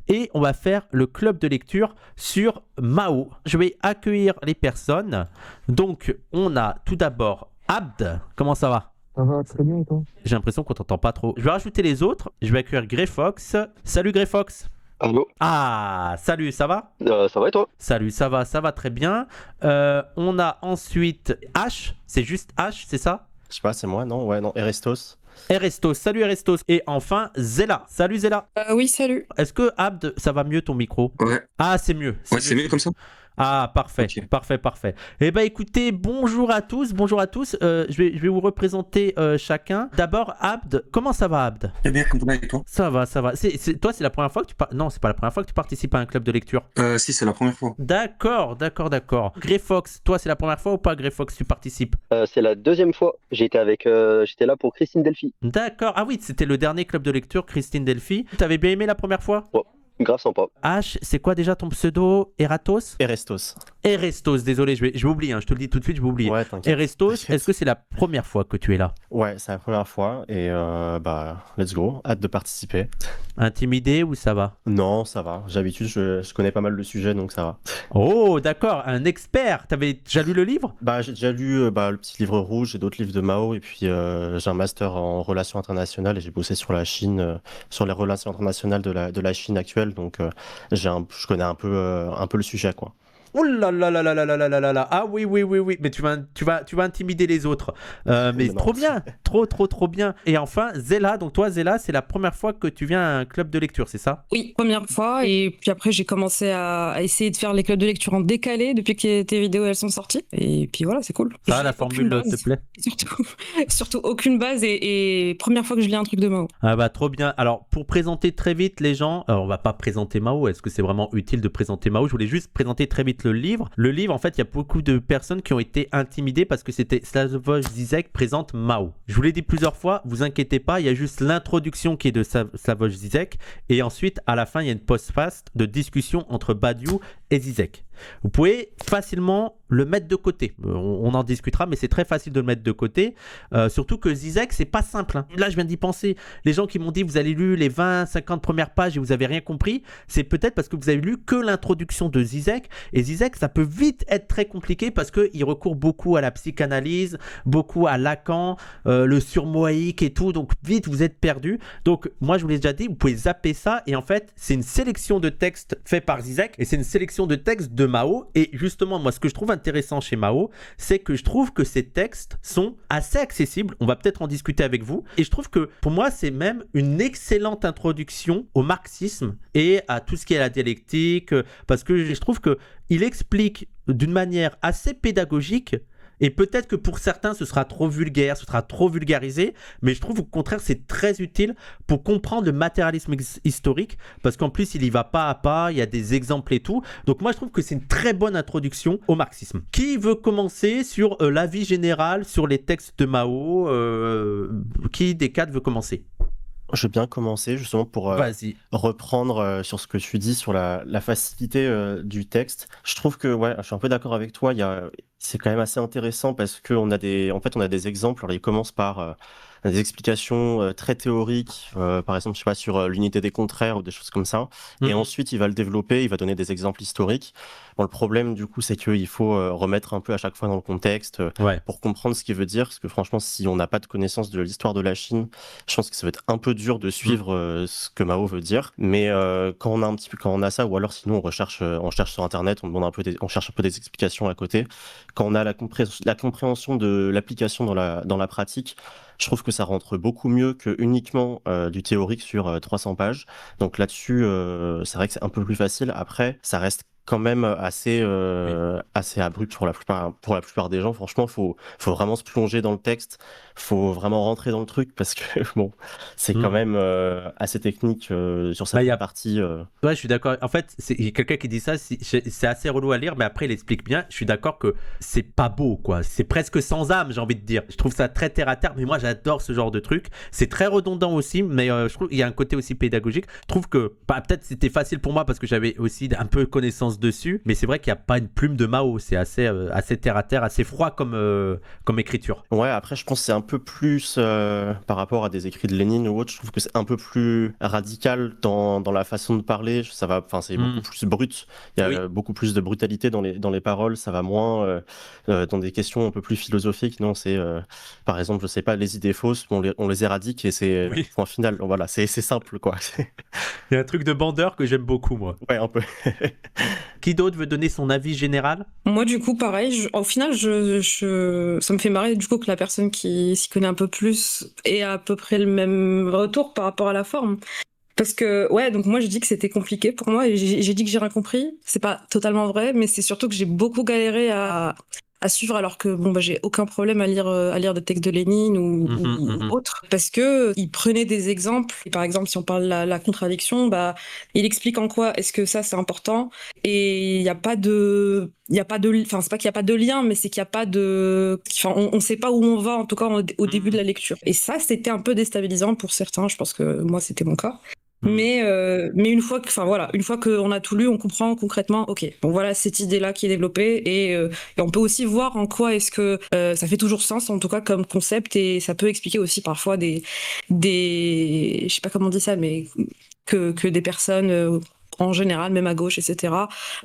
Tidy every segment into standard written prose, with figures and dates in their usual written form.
et on va faire le club de lecture sur Mao. Je vais accueillir les personnes. Donc, on a tout d'abord Abd. Comment ça va? Ça va très bien et toi? J'ai l'impression qu'on t'entend pas trop. Je vais rajouter les autres. Je vais accueillir Greyfox. Salut Greyfox. Allô? Ah, salut, ça va? Ça va et toi? Salut, ça va très bien. On a ensuite H, c'est juste H, c'est ça? Je sais pas, c'est moi, non? Ouais, non, Erestos. Erestos, salut Erestos. Et enfin Zella. Salut Zella. Oui, salut. Est-ce que Abd, ça va mieux ton micro? Ouais, Ah, c'est mieux. ouais, c'est mieux comme ça. Ah, parfait, Ok. parfait. Eh ben écoutez, bonjour à tous. Je vais vous représenter chacun. D'abord, Abd. Comment ça va, Abd? Très bien, comme toi et toi? Ça va. Toi, c'est la première fois que Non, c'est pas la première fois que tu participes à un club de lecture. Si, c'est la première fois. D'accord. Greyfox, toi, c'est la première fois ou pas, Greyfox, tu participes? C'est la deuxième fois. J'étais là pour Christine Delphi. D'accord. Ah oui, c'était le dernier club de lecture, Christine Delphi. T'avais bien aimé la première fois? Ouais, grave sympa. H, c'est quoi déjà ton pseudo? Eratos? Erestos. Erestos, désolé, je vais oublier, je te le dis tout de suite, je vais oublier. Ouais, t'inquiète. Erestos, est-ce que c'est la première fois que tu es là? Ouais, c'est la première fois et let's go. Hâte de participer. Intimidé ou ça va? Non, ça va. D'habitude, je connais pas mal le sujet, donc ça va. Oh, d'accord, un expert. T'avais déjà lu le livre? J'ai déjà lu le petit livre rouge et d'autres livres de Mao et puis j'ai un master en relations internationales et j'ai bossé sur la Chine, sur les relations internationales de la Chine actuelle, donc je connais un peu le sujet, quoi. Oh là là là là là là là là là là. Ah oui, mais tu vas intimider les autres. Mais Mais non. trop bien, trop bien. Et enfin, Zella, donc toi, Zella, c'est la première fois que tu viens à un club de lecture, c'est ça? Oui, première fois. Et puis après, j'ai commencé à essayer de faire les clubs de lecture en décalé depuis que tes vidéos elles sont sorties. Et puis voilà, c'est cool. Ça, la J'ai formule aucune te base. plaît? Surtout aucune base et première fois que je lis un truc de Mao. Ah bah trop bien. Alors pour présenter très vite les gens, on va pas présenter Mao, est-ce que c'est vraiment utile de présenter Mao? Je voulais juste présenter très vite le livre. Le livre, en fait, il y a beaucoup de personnes qui ont été intimidées parce que c'était Slavoj Zizek présente Mao. Je vous l'ai dit plusieurs fois, vous inquiétez pas, il y a juste l'introduction qui est de Slavoj Zizek et ensuite à la fin il y a une post-face de discussion entre Badiou et Zizek. Vous pouvez facilement le mettre de côté. On en discutera, mais c'est très facile de le mettre de côté. Surtout que Zizek, c'est pas simple. Hein. Là, je viens d'y penser. Les gens qui m'ont dit, vous avez lu les 20-50 premières pages et vous avez rien compris, c'est peut-être parce que vous avez lu que l'introduction de Zizek. Et Zizek, ça peut vite être très compliqué parce qu'il recourt beaucoup à la psychanalyse, beaucoup à Lacan, le surmoïque et tout. Donc, vite, vous êtes perdu. Donc, moi, je vous l'ai déjà dit, vous pouvez zapper ça. Et en fait, c'est une sélection de textes faits par Zizek et c'est une sélection de textes de Mao. Et justement, moi, ce que je trouve intéressant chez Mao, c'est que je trouve que ces textes sont assez accessibles. On va peut-être en discuter avec vous. Et je trouve que pour moi, c'est même une excellente introduction au marxisme et à tout ce qui est la dialectique, parce que je trouve que il explique d'une manière assez pédagogique. Et peut-être que pour certains, ce sera trop vulgaire, ce sera trop vulgarisé, mais je trouve au contraire c'est très utile pour comprendre le matérialisme historique, parce qu'en plus il y va pas à pas, il y a des exemples et tout. Donc moi je trouve que c'est une très bonne introduction au marxisme. Qui veut commencer sur l'avis général sur les textes de Mao? Qui des quatre veut commencer? Je vais bien commencer justement pour Vas-y. reprendre sur ce que tu dis sur la facilité du texte. Je trouve que ouais, je suis un peu d'accord avec toi. C'est quand même assez intéressant parce que on a des exemples. Alors, il commence par des explications très théoriques, par exemple, je sais pas, sur l'unité des contraires ou des choses comme ça. Et ensuite, il va le développer, il va donner des exemples historiques. Bon, le problème, du coup, c'est qu'il faut remettre un peu à chaque fois dans le contexte pour comprendre ce qu'il veut dire. Parce que franchement, si on n'a pas de connaissance de l'histoire de la Chine, je pense que ça va être un peu dur de suivre ce que Mao veut dire. Mais quand on a ça, ou alors sinon on cherche sur Internet, on cherche un peu des explications à côté. Quand on a la compréhension de l'application dans la pratique, je trouve que ça rentre beaucoup mieux que uniquement du théorique sur 300 pages. Donc là-dessus, c'est vrai que c'est un peu plus facile. Après, ça reste quand même assez abrupt pour la plupart des gens. Franchement, faut vraiment se plonger dans le texte, faut vraiment rentrer dans le truc parce que bon, c'est quand même assez technique sur cette partie. Ouais, je suis d'accord. En fait, il y a quelqu'un qui dit ça, c'est assez relou à lire, mais après il explique bien. Je suis d'accord que c'est pas beau, quoi. C'est presque sans âme, j'ai envie de dire. Je trouve ça très terre à terre, mais moi j'adore ce genre de truc. C'est très redondant aussi, mais je trouve qu'il y a un côté aussi pédagogique. Je trouve que peut-être c'était facile pour moi parce que j'avais aussi un peu connaissance nuances dessus, mais c'est vrai qu'il n'y a pas une plume de Mao, c'est assez terre à terre, assez froid comme écriture. Ouais, après, je pense que c'est un peu plus par rapport à des écrits de Lénine ou autre. Je trouve que c'est un peu plus radical dans la façon de parler. C'est beaucoup plus brut. Il y a beaucoup plus de brutalité dans les paroles. Ça va moins dans des questions un peu plus philosophiques. Non, c'est par exemple, je sais pas, les idées fausses, on les éradique et c'est point final. Voilà, c'est simple, quoi. Il y a un truc de bandeur que j'aime beaucoup, moi. Ouais, un peu. Qui d'autre veut donner son avis général? Moi, du coup, pareil, au final, ça me fait marrer, du coup, que la personne qui s'y connaît un peu plus ait à peu près le même retour par rapport à la forme. Parce que, ouais, donc moi, je dis que c'était compliqué pour moi et j'ai dit que j'ai rien compris. C'est pas totalement vrai, mais c'est surtout que j'ai beaucoup galéré à suivre, alors que bon, bah, j'ai aucun problème à lire des textes de Lénine ou autre, parce que il prenait des exemples. Et par exemple, si on parle de la contradiction, bah, il explique en quoi est-ce que ça c'est important. Et il y a pas de, enfin, c'est pas qu'il y a pas de lien, mais c'est qu'il y a pas de, enfin, on sait pas où on va, en tout cas au début de la lecture. Et ça, c'était un peu déstabilisant pour certains. Je pense que moi, c'était mon cas. Mais une fois qu'on a tout lu, on comprend concrètement, ok, bon voilà cette idée-là qui est développée et on peut aussi voir en quoi est-ce que ça fait toujours sens, en tout cas comme concept, et ça peut expliquer aussi parfois des je sais pas comment on dit ça, mais que des personnes en général, même à gauche, etc.,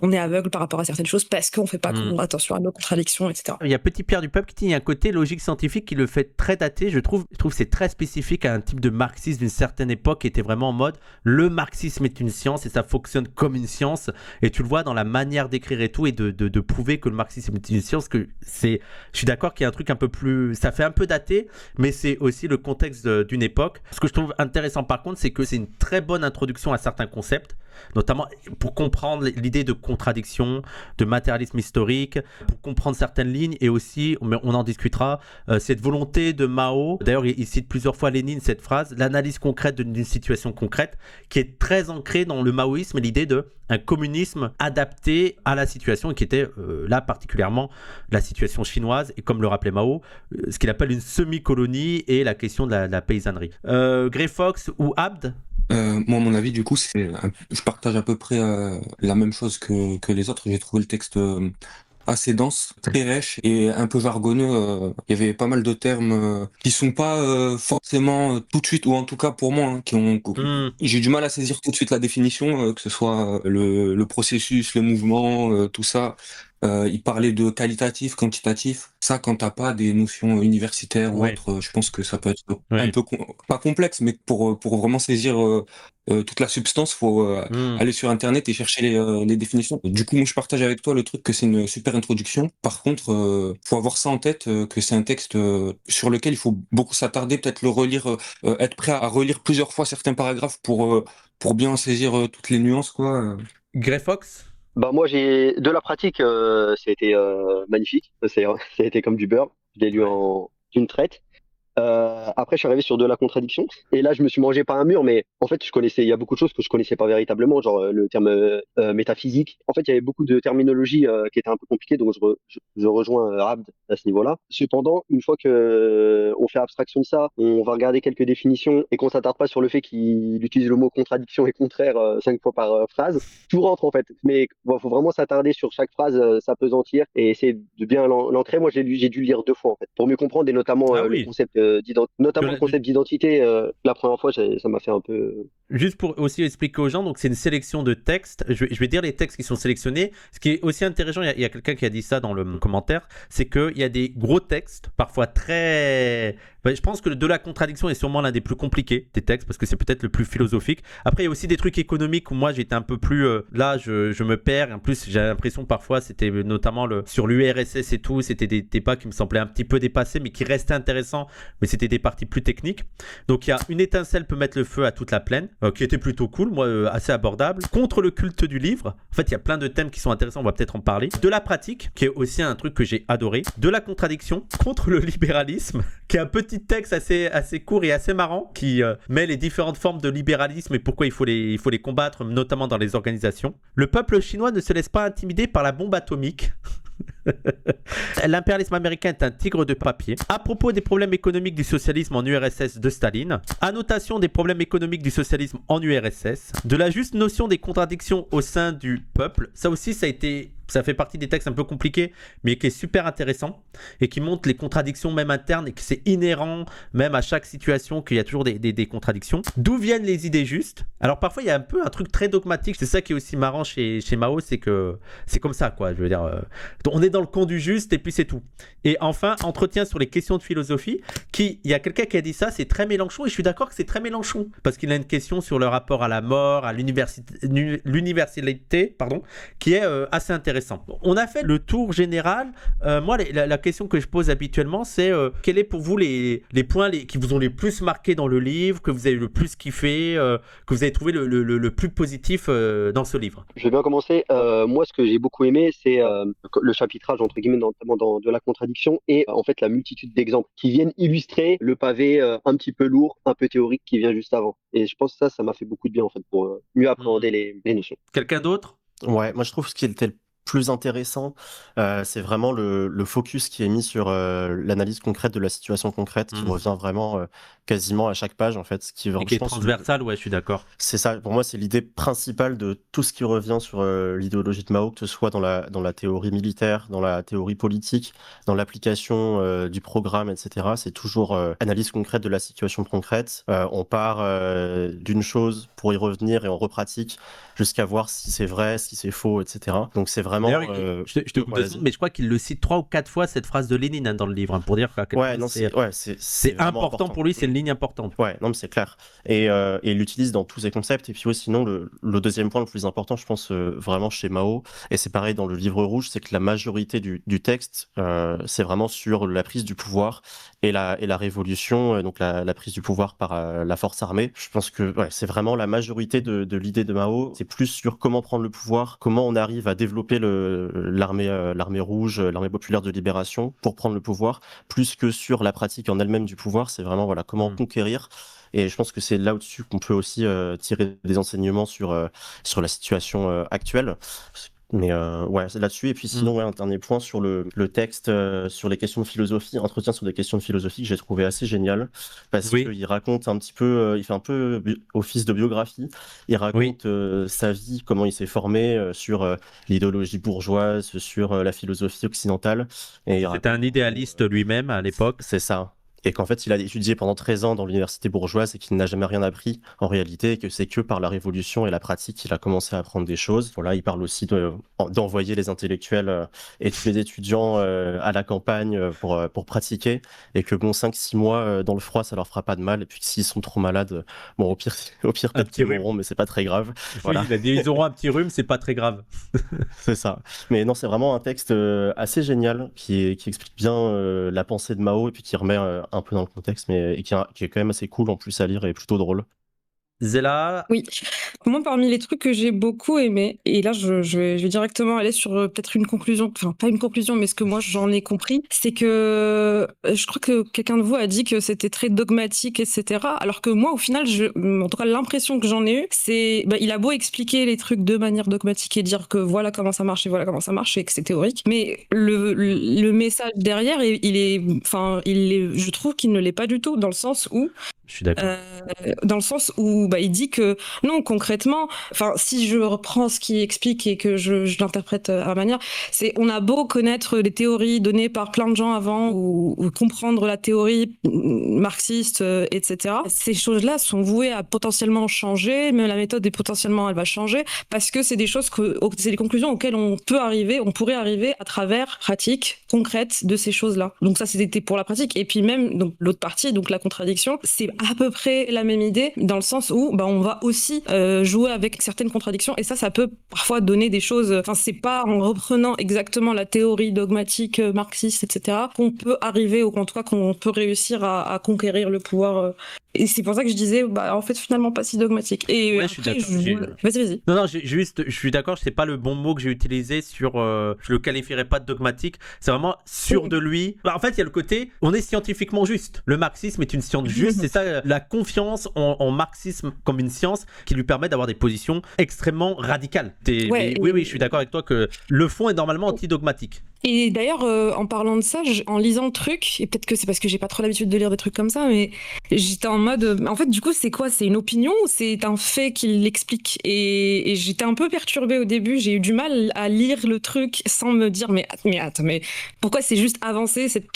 on est aveugle par rapport à certaines choses parce qu'on fait pas attention à nos contradictions, etc. Il y a Petit Pierre du Peuple qui dit qu'il y a un côté logique scientifique qui le fait très daté. Je trouve que c'est très spécifique à un type de marxisme d'une certaine époque qui était vraiment en mode le marxisme est une science et ça fonctionne comme une science. Et tu le vois dans la manière d'écrire et tout, et de prouver que le marxisme est une science. Je suis d'accord qu'il y a un truc un peu plus. Ça fait un peu daté, mais c'est aussi le contexte d'une époque. Ce que je trouve intéressant par contre, c'est que c'est une très bonne introduction à certains concepts, notamment pour comprendre l'idée de contradiction, de matérialisme historique, pour comprendre certaines lignes, et aussi, on en discutera, cette volonté de Mao, d'ailleurs il cite plusieurs fois Lénine cette phrase, l'analyse concrète d'une situation concrète, qui est très ancrée dans le maoïsme, l'idée d'un communisme adapté à la situation, et qui était là particulièrement la situation chinoise, et comme le rappelait Mao, ce qu'il appelle une semi-colonie et la question de la paysannerie. Grey Fox ou Abd? Moi, mon avis, du coup, je partage à peu près la même chose que les autres. J'ai trouvé le texte assez dense, très riche et un peu jargonneux. Il y avait pas mal de termes qui sont pas forcément tout de suite, ou en tout cas pour moi, j'ai du mal à saisir tout de suite la définition, que ce soit le processus, le mouvement, tout ça. Il parlait de qualitatif, quantitatif. Ça, quand t'as pas des notions universitaires ou autres, je pense que ça peut être un peu pas complexe, mais pour vraiment saisir toute la substance, faut aller sur Internet et chercher les définitions. Du coup, moi, je partage avec toi le truc que c'est une super introduction. Par contre, faut avoir ça en tête, que c'est un texte sur lequel il faut beaucoup s'attarder, peut-être le relire, être prêt à relire plusieurs fois certains paragraphes pour bien saisir toutes les nuances, quoi. Grey Fox? Bah moi j'ai de la pratique, ça a été magnifique, ça a été comme du beurre, je l'ai lu en une traite. Après, je suis arrivé sur de la contradiction, et là, je me suis mangé pas un mur, mais en fait, il y a beaucoup de choses que je connaissais pas véritablement, genre le terme métaphysique. En fait, il y avait beaucoup de terminologie qui était un peu compliquée, donc je rejoins Abd à ce niveau-là. Cependant, une fois que on fait abstraction de ça, on va regarder quelques définitions et qu'on s'attarde pas sur le fait qu'il utilise le mot contradiction et contraire 5 fois par phrase, tout rentre en fait. Mais bon, faut vraiment s'attarder sur chaque phrase, s'apesantir et essayer de bien l'ancrer. Moi, j'ai dû le lire 2 fois en fait, pour mieux comprendre, et notamment le concept notamment le concept d'identité. La première fois, ça m'a fait un peu. Juste pour aussi expliquer aux gens, donc c'est une sélection de textes. Je vais dire les textes qui sont sélectionnés. Ce qui est aussi intéressant, il y a quelqu'un qui a dit ça dans le commentaire, c'est qu'il y a des gros textes, parfois très. Je pense que de la contradiction est sûrement l'un des plus compliqués des textes, parce que c'est peut-être le plus philosophique. Après, il y a aussi des trucs économiques où moi j'étais un peu plus. Là, je me perds. En plus, j'ai l'impression parfois, c'était notamment sur l'URSS et tout, c'était des débats qui me semblaient un petit peu dépassés, mais qui restaient intéressants, mais c'était des parties plus techniques. Donc il y a Une étincelle peut mettre le feu à toute la plaine, qui était plutôt cool, moi, assez abordable. Contre le culte du livre, en fait, il y a plein de thèmes qui sont intéressants, on va peut-être en parler. De la pratique, qui est aussi un truc que j'ai adoré. De la contradiction, contre le libéralisme, qui est un petit texte assez court et assez marrant, qui met les différentes formes de libéralisme et pourquoi il faut les combattre, notamment dans les organisations. Le peuple chinois ne se laisse pas intimider par la bombe atomique. L'impérialisme américain est un tigre de papier. À propos des problèmes économiques du socialisme en URSS de Staline. Annotation des problèmes économiques du socialisme en URSS. De la juste notion des contradictions au sein du peuple. Ça aussi, ça fait partie des textes un peu compliqués, mais qui est super intéressant et qui montre les contradictions même internes et que c'est inhérent même à chaque situation qu'il y a toujours des contradictions. D'où viennent les idées justes? Alors parfois il y a un peu un truc très dogmatique, c'est ça qui est aussi marrant chez Mao, c'est que c'est comme ça quoi, je veux dire, on est dans le camp du juste et puis c'est tout. Et enfin, entretien sur les questions de philosophie, il y a quelqu'un qui a dit ça, c'est très Mélenchon et je suis d'accord que c'est très Mélenchon parce qu'il a une question sur le rapport à la mort, à l'universalité, pardon, qui est assez intéressant. On a fait le tour général. Moi, la question que je pose habituellement, c'est quels est pour vous les points qui vous ont les plus marqué dans le livre, que vous avez le plus kiffé, que vous avez trouvé le plus positif dans ce livre? Je vais bien commencer. Moi, ce que j'ai beaucoup aimé, c'est le chapitrage, entre guillemets, notamment dans de la contradiction et en fait la multitude d'exemples qui viennent illustrer le pavé un petit peu lourd, un peu théorique qui vient juste avant. Et je pense que ça m'a fait beaucoup de bien en fait pour mieux appréhender les notions. Quelqu'un d'autre? Ouais, moi je trouve ce qui était le plus intéressant, c'est vraiment le focus qui est mis sur l'analyse concrète de la situation concrète, qui revient vraiment quasiment à chaque page en fait. Ce qui, Et qui je est pense, transversal, ouais, je suis d'accord. c'est ça, pour moi, c'est l'idée principale de tout ce qui revient sur l'idéologie de Mao, que ce soit dans la théorie militaire, dans la théorie politique, dans l'application du programme, etc. C'est toujours analyse concrète de la situation concrète. On part d'une chose pour y revenir et on repratique jusqu'à voir si c'est vrai, si c'est faux, etc. Donc c'est vraiment... je te coupe 2 secondes, mais je crois qu'il le cite 3 ou 4 fois cette phrase de Lénine dans le livre, pour dire qu'à quel point c'est important pour lui, c'est une ligne importante. Ouais, non, mais c'est clair. Et il l'utilise dans tous ses concepts. Et puis ouais, sinon, le deuxième point le plus important, je pense, vraiment chez Mao, et c'est pareil dans le livre rouge, c'est que la majorité du texte, c'est vraiment sur la prise du pouvoir et la révolution, donc la prise du pouvoir par la force armée. Je pense que c'est vraiment la majorité de l'idée de Mao. C'est plus sur comment prendre le pouvoir, comment on arrive à développer l'armée rouge, l'armée populaire de libération pour prendre le pouvoir, plus que sur la pratique en elle-même du pouvoir. C'est vraiment comment conquérir. Et je pense que c'est là au-dessus qu'on peut aussi tirer des enseignements sur la situation actuelle. Mais c'est là-dessus. Et puis sinon, un dernier point sur le texte, sur les questions de philosophie, entretien sur des questions de philosophie que j'ai trouvé assez génial, parce qu'il raconte un petit peu, il fait un peu office de biographie, il raconte sa vie, comment il s'est formé sur l'idéologie bourgeoise, sur la philosophie occidentale. C'était un idéaliste lui-même à l'époque. C'est ça. Et qu'en fait, il a étudié pendant 13 ans dans l'université bourgeoise et qu'il n'a jamais rien appris en réalité, et que c'est que par la révolution et la pratique qu'il a commencé à apprendre des choses. Voilà, il parle aussi d'envoyer les intellectuels et tous les étudiants à la campagne pour pratiquer, et que 5-6 mois dans le froid, ça leur fera pas de mal, et puis s'ils sont trop malades, au pire peut-être qu'ils mourront, mais c'est pas très grave. Voilà. Oui, il a dit, ils auront un petit rhume, c'est pas très grave. C'est ça. Mais non, c'est vraiment un texte assez génial qui explique bien la pensée de Mao, et puis qui remet un peu dans le contexte, mais qui est quand même assez cool en plus à lire et plutôt drôle. Zéla? Oui. Moi, parmi les trucs que j'ai beaucoup aimé, et là, je vais directement aller sur peut-être une conclusion, enfin, pas une conclusion, mais ce que moi, j'en ai compris, c'est que je crois que quelqu'un de vous a dit que c'était très dogmatique, etc. Alors que moi, au final, en tout cas, l'impression que j'en ai eue, c'est, il a beau expliquer les trucs de manière dogmatique et dire que voilà comment ça marche et voilà comment ça marche et que c'est théorique, mais le message derrière, je trouve qu'il ne l'est pas du tout, dans le sens où je suis d'accord. Dans le sens où il dit que non, concrètement, si je reprends ce qu'il explique et que je l'interprète à ma manière, c'est on a beau connaître les théories données par plein de gens avant ou comprendre la théorie marxiste, etc. Ces choses-là sont vouées à potentiellement changer, même la méthode elle va changer parce que c'est des choses c'est des conclusions auxquelles on pourrait arriver à travers pratiques concrètes de ces choses-là. Donc ça, c'était pour la pratique. Et puis même, donc l'autre partie, donc la contradiction, c'est à peu près la même idée dans le sens où on va aussi jouer avec certaines contradictions et ça peut parfois donner des choses, c'est pas en reprenant exactement la théorie dogmatique marxiste, etc. qu'on peut arriver, ou en tout cas qu'on peut réussir à conquérir le pouvoir et c'est pour ça que je disais en fait finalement pas si dogmatique. Et ouais, après, je suis d'accord. Vas-y. Non, je suis d'accord, c'est pas le bon mot que j'ai utilisé sur je le qualifierais pas de dogmatique, c'est vraiment sûr de lui. En fait, il y a le côté on est scientifiquement juste. Le marxisme est une science juste, c'est ça la confiance en marxisme comme une science qui lui permet d'avoir des positions extrêmement radicales. Oui, je suis d'accord avec toi que le fond est normalement anti-dogmatique. Et d'ailleurs, en parlant de ça, en lisant le truc, et peut-être que c'est parce que j'ai pas trop l'habitude de lire des trucs comme ça, mais j'étais en mode, en fait, du coup, c'est quoi? C'est une opinion ou c'est un fait qu'il l'explique? Et j'étais un peu perturbée au début, j'ai eu du mal à lire le truc sans me dire, mais attends, mais pourquoi c'est juste avancé, cette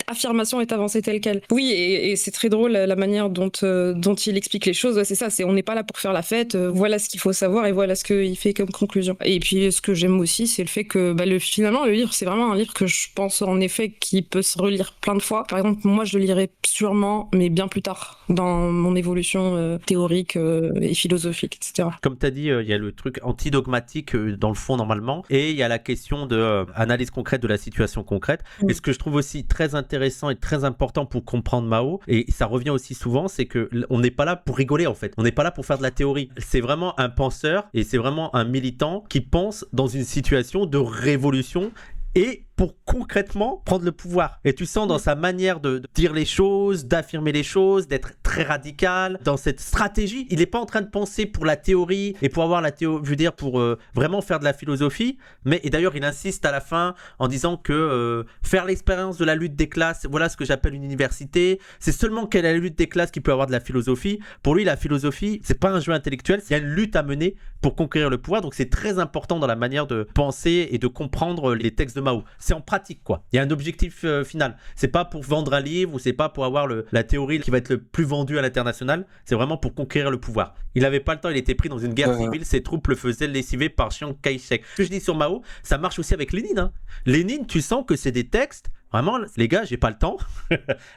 affirmation est avancée telle quelle? Oui, et c'est très drôle la manière dont il explique les choses, ouais, c'est ça, on n'est pas là pour faire la fête, voilà ce qu'il faut savoir et voilà ce qu'il fait comme conclusion. Et puis, ce que j'aime aussi, c'est le fait que finalement, le livre, c'est vraiment un livre que je pense en effet qui peut se relire plein de fois. Par exemple, moi je le lirai sûrement, mais bien plus tard, dans mon évolution théorique et philosophique, etc. Comme tu as dit, il y a le truc antidogmatique dans le fond normalement, et il y a la question de analyse concrète de la situation concrète. Et ce que je trouve aussi très intéressant et très important pour comprendre Mao, et ça revient aussi souvent, c'est que on n'est pas là pour rigoler en fait. On n'est pas là pour faire de la théorie. C'est vraiment un penseur et c'est vraiment un militant qui pense dans une situation de révolution et pour concrètement prendre le pouvoir. Et tu sens dans sa manière de dire les choses, d'affirmer les choses, d'être très radical, dans cette stratégie, il n'est pas en train de penser pour la théorie et pour avoir la théorie, je veux dire, pour vraiment faire de la philosophie, mais et d'ailleurs il insiste à la fin en disant que faire l'expérience de la lutte des classes, voilà ce que j'appelle une université, c'est seulement qu'elle a la lutte des classes qui peut avoir de la philosophie. Pour lui, la philosophie, c'est pas un jeu intellectuel, il y a une lutte à mener pour conquérir le pouvoir, donc c'est très important dans la manière de penser et de comprendre les textes de Mao. C'est en pratique quoi. Il y a un objectif final. C'est pas pour vendre un livre ou c'est pas pour avoir la théorie qui va être le plus vendue à l'international. C'est vraiment pour conquérir le pouvoir. Il n'avait pas le temps, il était pris dans une guerre civile, ses troupes le faisaient lessiver par Chiang Kai-shek. Ce que je dis sur Mao, ça marche aussi avec Lénine. Hein. Lénine, tu sens que c'est des textes. Vraiment, les gars, j'ai pas le temps.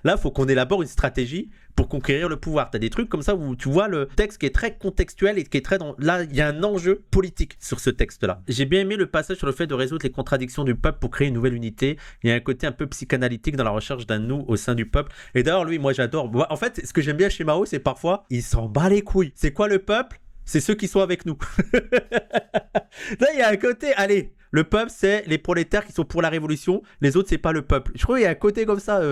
Là, il faut qu'on élabore une stratégie pour conquérir le pouvoir. Tu as des trucs comme ça où tu vois le texte qui est très contextuel et qui est très dans... Là, il y a un enjeu politique sur ce texte-là. J'ai bien aimé le passage sur le fait de résoudre les contradictions du peuple pour créer une nouvelle unité. Il y a un côté un peu psychanalytique dans la recherche d'un nous au sein du peuple. Et d'ailleurs, lui, moi, j'adore. En fait, ce que j'aime bien chez Mao, c'est parfois, il s'en bat les couilles. C'est quoi le peuple ? C'est ceux qui sont avec nous. Là, il y a un côté, allez, le peuple, c'est les prolétaires qui sont pour la révolution. Les autres, c'est pas le peuple. Je trouve qu'il y a un côté comme ça,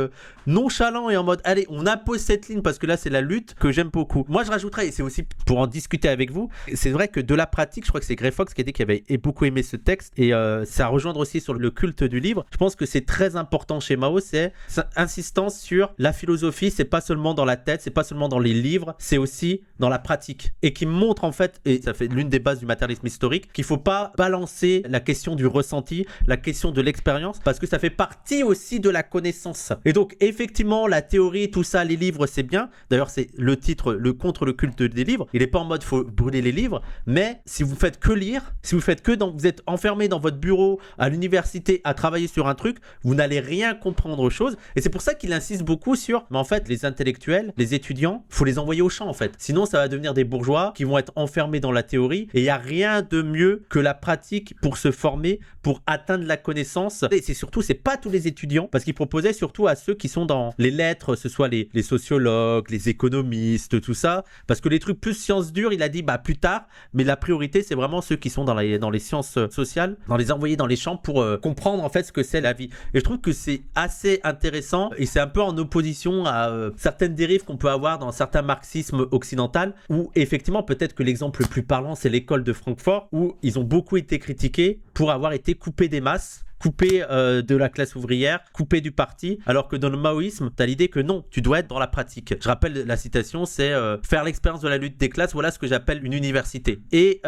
nonchalant et en mode, allez, on impose cette ligne parce que là, c'est la lutte que j'aime beaucoup. Moi, je rajouterais, et c'est aussi pour en discuter avec vous, c'est vrai que de la pratique, je crois que c'est Grey Fox qui a dit qu'il avait beaucoup aimé ce texte et ça rejoindre aussi sur le culte du livre. Je pense que c'est très important chez Mao, c'est insistance sur la philosophie, c'est pas seulement dans la tête, c'est pas seulement dans les livres, c'est aussi dans la pratique. Et qui montre en fait, et ça fait l'une des bases du matérialisme historique, qu'il faut pas balancer la question du ressenti, la question de l'expérience, parce que ça fait partie aussi de la connaissance. Et donc effectivement, la théorie, tout ça, les livres, c'est bien. D'ailleurs, c'est le titre, le contre le culte des livres. Il est pas en mode faut brûler les livres, mais si vous faites que lire, si vous faites que vous êtes enfermé dans votre bureau à l'université à travailler sur un truc, vous n'allez rien comprendre aux choses. Et c'est pour ça qu'il insiste beaucoup sur, mais en fait, les intellectuels, les étudiants, faut les envoyer au champ en fait. Sinon, ça va devenir des bourgeois qui vont être enfermés dans la théorie. Et il y a rien de mieux que la pratique pour se former, pour atteindre la connaissance. Et c'est pas tous les étudiants, parce qu'il proposait surtout à ceux qui sont dans les lettres, ce soit les sociologues, les économistes, tout ça, parce que les trucs plus sciences dures, il a dit plus tard, mais la priorité c'est vraiment ceux qui sont dans les sciences sociales, dans les envoyer dans les champs pour comprendre en fait ce que c'est la vie. Et je trouve que c'est assez intéressant et c'est un peu en opposition à certaines dérives qu'on peut avoir dans certains marxismes occidental, où effectivement peut-être que l'exemple le plus parlant c'est l'école de Francfort, où ils ont beaucoup été critiqués pour avoir été coupés des masses, coupé de la classe ouvrière, coupé du parti, alors que dans le maoïsme, tu as l'idée que non, tu dois être dans la pratique. Je rappelle la citation, c'est faire l'expérience de la lutte des classes, voilà ce que j'appelle une université. Et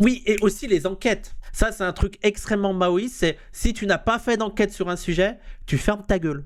oui, et aussi les enquêtes. Ça, c'est un truc extrêmement maoïste, c'est si tu n'as pas fait d'enquête sur un sujet, tu fermes ta gueule.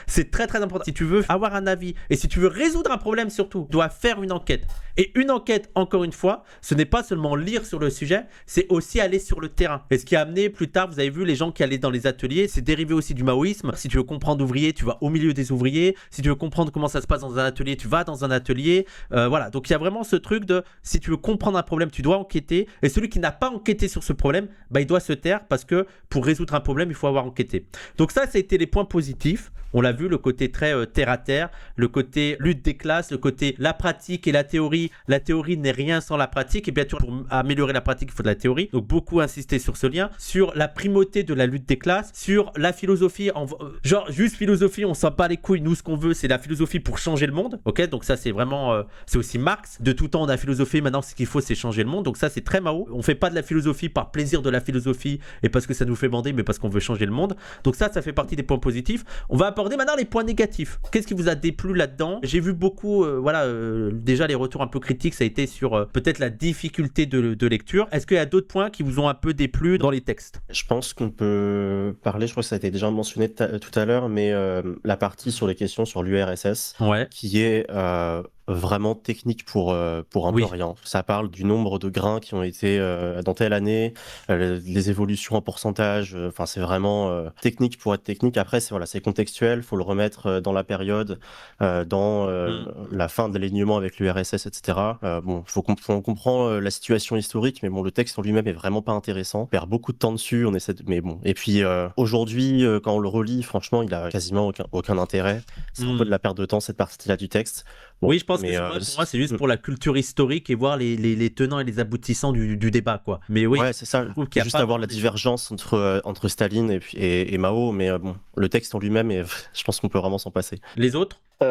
C'est très très important. Si tu veux avoir un avis et si tu veux résoudre un problème surtout, tu dois faire une enquête. Et une enquête, encore une fois, ce n'est pas seulement lire sur le sujet, c'est aussi aller sur le terrain. Et ce qui a amené plus tard, vous avez vu les gens qui allaient dans les ateliers, c'est dérivé aussi du maoïsme. Si tu veux comprendre l'ouvrier, tu vas au milieu des ouvriers. Si tu veux comprendre comment ça se passe dans un atelier, tu vas dans un atelier. Voilà, donc il y a vraiment ce truc de si tu veux comprendre un problème, tu dois enquêter. Et celui qui n'a pas enquêté sur ce problème, il doit se taire parce que pour résoudre un problème, il faut avoir enquêté. Donc ça, c'était les points positifs. positif. On l'a vu, le côté très terre à terre, le côté lutte des classes, le côté la pratique et la théorie. La théorie n'est rien sans la pratique. Et bien sûr, pour améliorer la pratique, il faut de la théorie. Donc beaucoup insister sur ce lien, sur la primauté de la lutte des classes, sur la philosophie. Genre, juste philosophie, on s'en bat les couilles. Nous, ce qu'on veut, c'est la philosophie pour changer le monde. Ok, donc ça, c'est vraiment. C'est aussi Marx. De tout temps, on a philosophie. Maintenant, ce qu'il faut, c'est changer le monde. Donc ça, c'est très Mao. On fait pas de la philosophie par plaisir de la philosophie et parce que ça nous fait bander, mais parce qu'on veut changer le monde. Donc ça fait partie des points positifs. On va aborder maintenant les points négatifs. Qu'est-ce qui vous a déplu là-dedans? J'ai vu beaucoup, déjà les retours un peu critiques, ça a été sur peut-être la difficulté de lecture. Est-ce qu'il y a d'autres points qui vous ont un peu déplu dans les textes? Je pense qu'on peut parler, je crois que ça a été déjà mentionné tout à l'heure, mais la partie sur les questions sur l'URSS, Ouais. qui est vraiment technique pour un Oui. peu rien. Ça parle du nombre de grains qui ont été dans telle année, les évolutions en pourcentage. Enfin, c'est vraiment technique pour être technique. Après, c'est contextuel. Faut le remettre dans la période, dans la fin de l'alignement avec l'URSS, etc. Bon, on comprend la situation historique, mais bon, le texte en lui-même est vraiment pas intéressant. On perd beaucoup de temps dessus. Mais bon. Et puis aujourd'hui, quand on le relit, franchement, il a quasiment aucun intérêt. C'est un peu de la perte de temps cette partie-là du texte. Bon, oui, je pense que mais, pour moi, c'est juste pour la culture historique et voir les tenants et les aboutissants du débat, quoi. Mais oui, ouais, c'est ça. je trouve qu'il y a Juste pas avoir la divergence entre Staline et Mao, mais bon, le texte en lui-même, je pense qu'on peut vraiment s'en passer. les autres. Je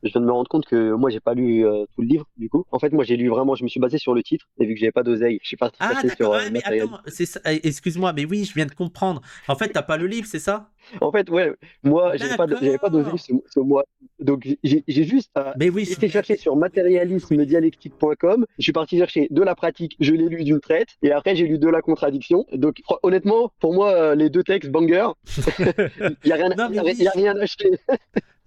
viens de me rendre compte que moi j'ai pas lu tout le livre du coup. En fait moi j'ai lu vraiment, je me suis basé sur le titre et vu que j'avais pas d'oseille, je suis parti Ah, chercher d'accord. sur Ouais, mais matériel. attends, c'est ça. Excuse-moi, mais oui, je viens de comprendre. En fait, t'as pas le livre, c'est ça? En fait ouais, moi j'avais pas d'oseille D'accord. ce mois. Donc j'ai juste Mais oui, été chercher sur matérialisme-dialectique.com. Je suis parti chercher de la pratique, je l'ai lu d'une traite et après j'ai lu de la contradiction. Donc honnêtement pour moi les deux textes banger, il y a rien Non, mais y a oui. rien à acheter.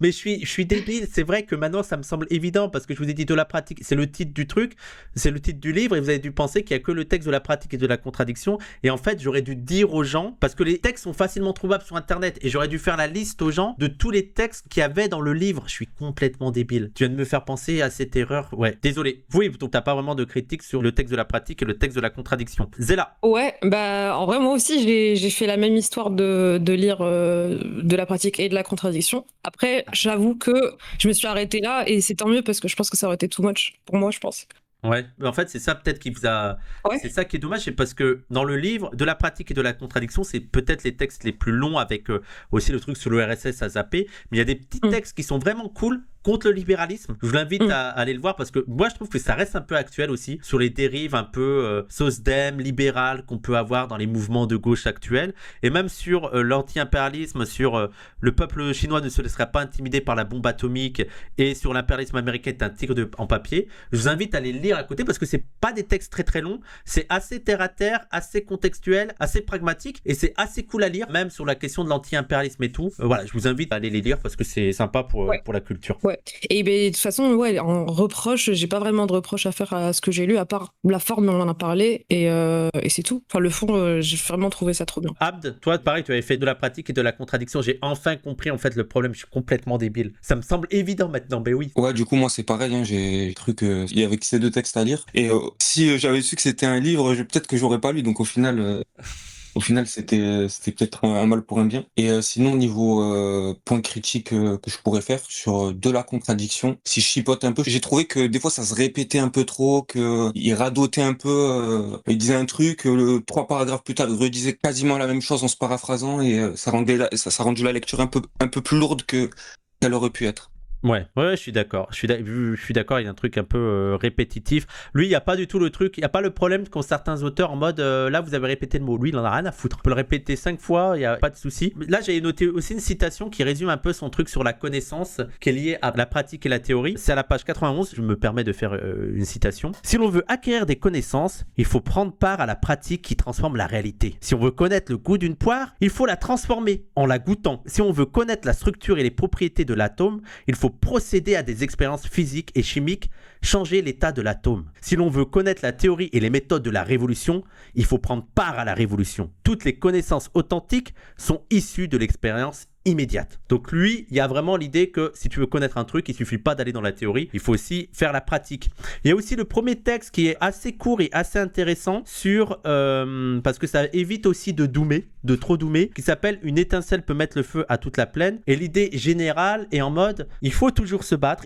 Mais je suis débile. C'est vrai que maintenant, ça me semble évident parce que je vous ai dit de la pratique. C'est le titre du truc, c'est le titre du livre et vous avez dû penser qu'il y a que le texte de la pratique et de la contradiction. Et en fait, j'aurais dû dire aux gens, parce que les textes sont facilement trouvables sur Internet et j'aurais dû faire la liste aux gens de tous les textes qu'il y avait dans le livre. Je suis complètement débile. Tu viens de me faire penser à cette erreur. Ouais, désolé. Oui, donc t'as pas vraiment de critique sur le texte de la pratique et le texte de la contradiction. Zéla. Ouais, bah en vrai moi aussi j'ai fait la même histoire de lire de la pratique et de la contradiction. Après, j'avoue que je me suis arrêtée là et c'est tant mieux parce que je pense que ça aurait été too much pour moi, je pense. Ouais, mais en fait, c'est ça peut-être qui vous a. Ouais. C'est ça qui est dommage, c'est parce que dans le livre, de la pratique et de la contradiction, c'est peut-être les textes les plus longs avec aussi le truc sur le RSS à zapper. Mais il y a des petits textes qui sont vraiment cool contre le libéralisme. Je vous invite à aller le voir parce que moi, je trouve que ça reste un peu actuel aussi sur les dérives un peu SOSDEM, libérales qu'on peut avoir dans les mouvements de gauche actuels et même sur l'anti-impérialisme, sur le peuple chinois ne se laissera pas intimider par la bombe atomique et sur l'impérialisme américain est un tigre en papier. Je vous invite à les lire à côté parce que c'est pas des textes très très longs, c'est assez terre à terre, assez contextuel, assez pragmatique et c'est assez cool à lire, même sur la question de l'anti-impérialisme et tout. Voilà, je vous invite à aller les lire parce que c'est sympa pour la culture. Ouais. Et ben de toute façon, ouais, en reproche, j'ai pas vraiment de reproche à faire à ce que j'ai lu, à part la forme, on en a parlé, et c'est tout. Enfin, le fond, j'ai vraiment trouvé ça trop bien. Abd, toi, pareil, tu avais fait de la pratique et de la contradiction. J'ai enfin compris en fait le problème. Je suis complètement débile. Ça me semble évident maintenant, ben oui. Ouais, du coup, moi, c'est pareil, hein, j'ai cru qu'il y avait que ces deux textes à lire. Et si j'avais su que c'était un livre, peut-être que j'aurais pas lu. Donc au final, c'était peut-être un mal pour un bien. Et sinon, niveau point critique que je pourrais faire sur de la contradiction, si je chipote un peu, j'ai trouvé que des fois ça se répétait un peu trop, que il radotait un peu, il disait un truc, 3 paragraphes plus tard, il redisait quasiment la même chose en se paraphrasant et ça a rendu la lecture un peu plus lourde qu'elle aurait pu être. Ouais, je suis d'accord. Je suis d'accord, il y a un truc un peu répétitif. Lui, il n'y a pas du tout le truc, il n'y a pas le problème qu'ont certains auteurs en mode là, vous avez répété le mot. Lui, il en a rien à foutre. On peut le répéter 5 fois, il n'y a pas de souci. Là, j'avais noté aussi une citation qui résume un peu son truc sur la connaissance qui est liée à la pratique et la théorie. C'est à la page 91, je me permets de faire une citation. Si l'on veut acquérir des connaissances, il faut prendre part à la pratique qui transforme la réalité. Si on veut connaître le goût d'une poire, il faut la transformer en la goûtant. Si on veut connaître la structure et les propriétés de l'atome, il faut procéder à des expériences physiques et chimiques, changer l'état de l'atome. Si l'on veut connaître la théorie et les méthodes de la révolution, il faut prendre part à la révolution. Toutes les connaissances authentiques sont issues de l'expérience immédiate. Donc lui, il y a vraiment l'idée que si tu veux connaître un truc, il suffit pas d'aller dans la théorie, il faut aussi faire la pratique. Il y a aussi le premier texte qui est assez court et assez intéressant sur parce que ça évite aussi de trop doumer, qui s'appelle Une étincelle peut mettre le feu à toute la plaine. Et l'idée générale est en mode il faut toujours se battre,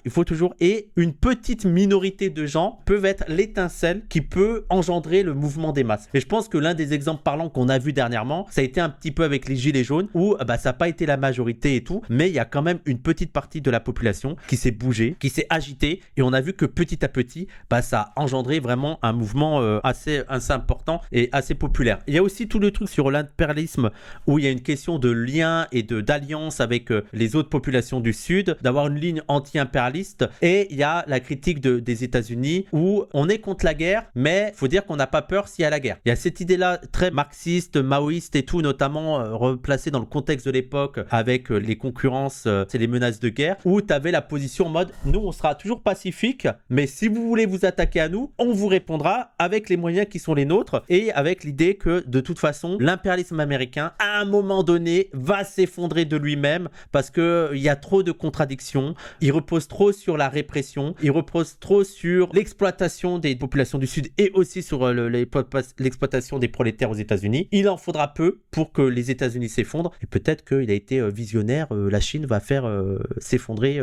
et une petite minorité de gens peuvent être l'étincelle qui peut engendrer le mouvement des masses. Et je pense que l'un des exemples parlants qu'on a vu dernièrement, ça a été un petit peu avec les gilets jaunes où ça n'a pas été la majorité et tout, mais il y a quand même une petite partie de la population qui s'est bougée, qui s'est agitée, et on a vu que petit à petit, ça a engendré vraiment un mouvement assez important et assez populaire. Il y a aussi tout le truc sur l'impérialisme où il y a une question de lien et d'alliance avec les autres populations du Sud, d'avoir une ligne anti-impérialiste, et il y a la critique des États-Unis où on est contre la guerre, mais il faut dire qu'on n'a pas peur s'il y a la guerre. Il y a cette idée-là très marxiste, maoïste et tout, notamment replacée dans le contexte de l'époque avec les concurrences, c'est les menaces de guerre, où tu avais la position en mode nous on sera toujours pacifique, mais si vous voulez vous attaquer à nous, on vous répondra avec les moyens qui sont les nôtres, et avec l'idée que de toute façon l'impérialisme américain à un moment donné va s'effondrer de lui-même parce que il y a trop de contradictions, il repose trop sur la répression, il repose trop sur l'exploitation des populations du Sud et aussi sur l'exploitation des prolétaires aux États-Unis. Il en faudra peu pour que les États-Unis s'effondrent, et peut-être qu'il a été visionnaire, la Chine va faire s'effondrer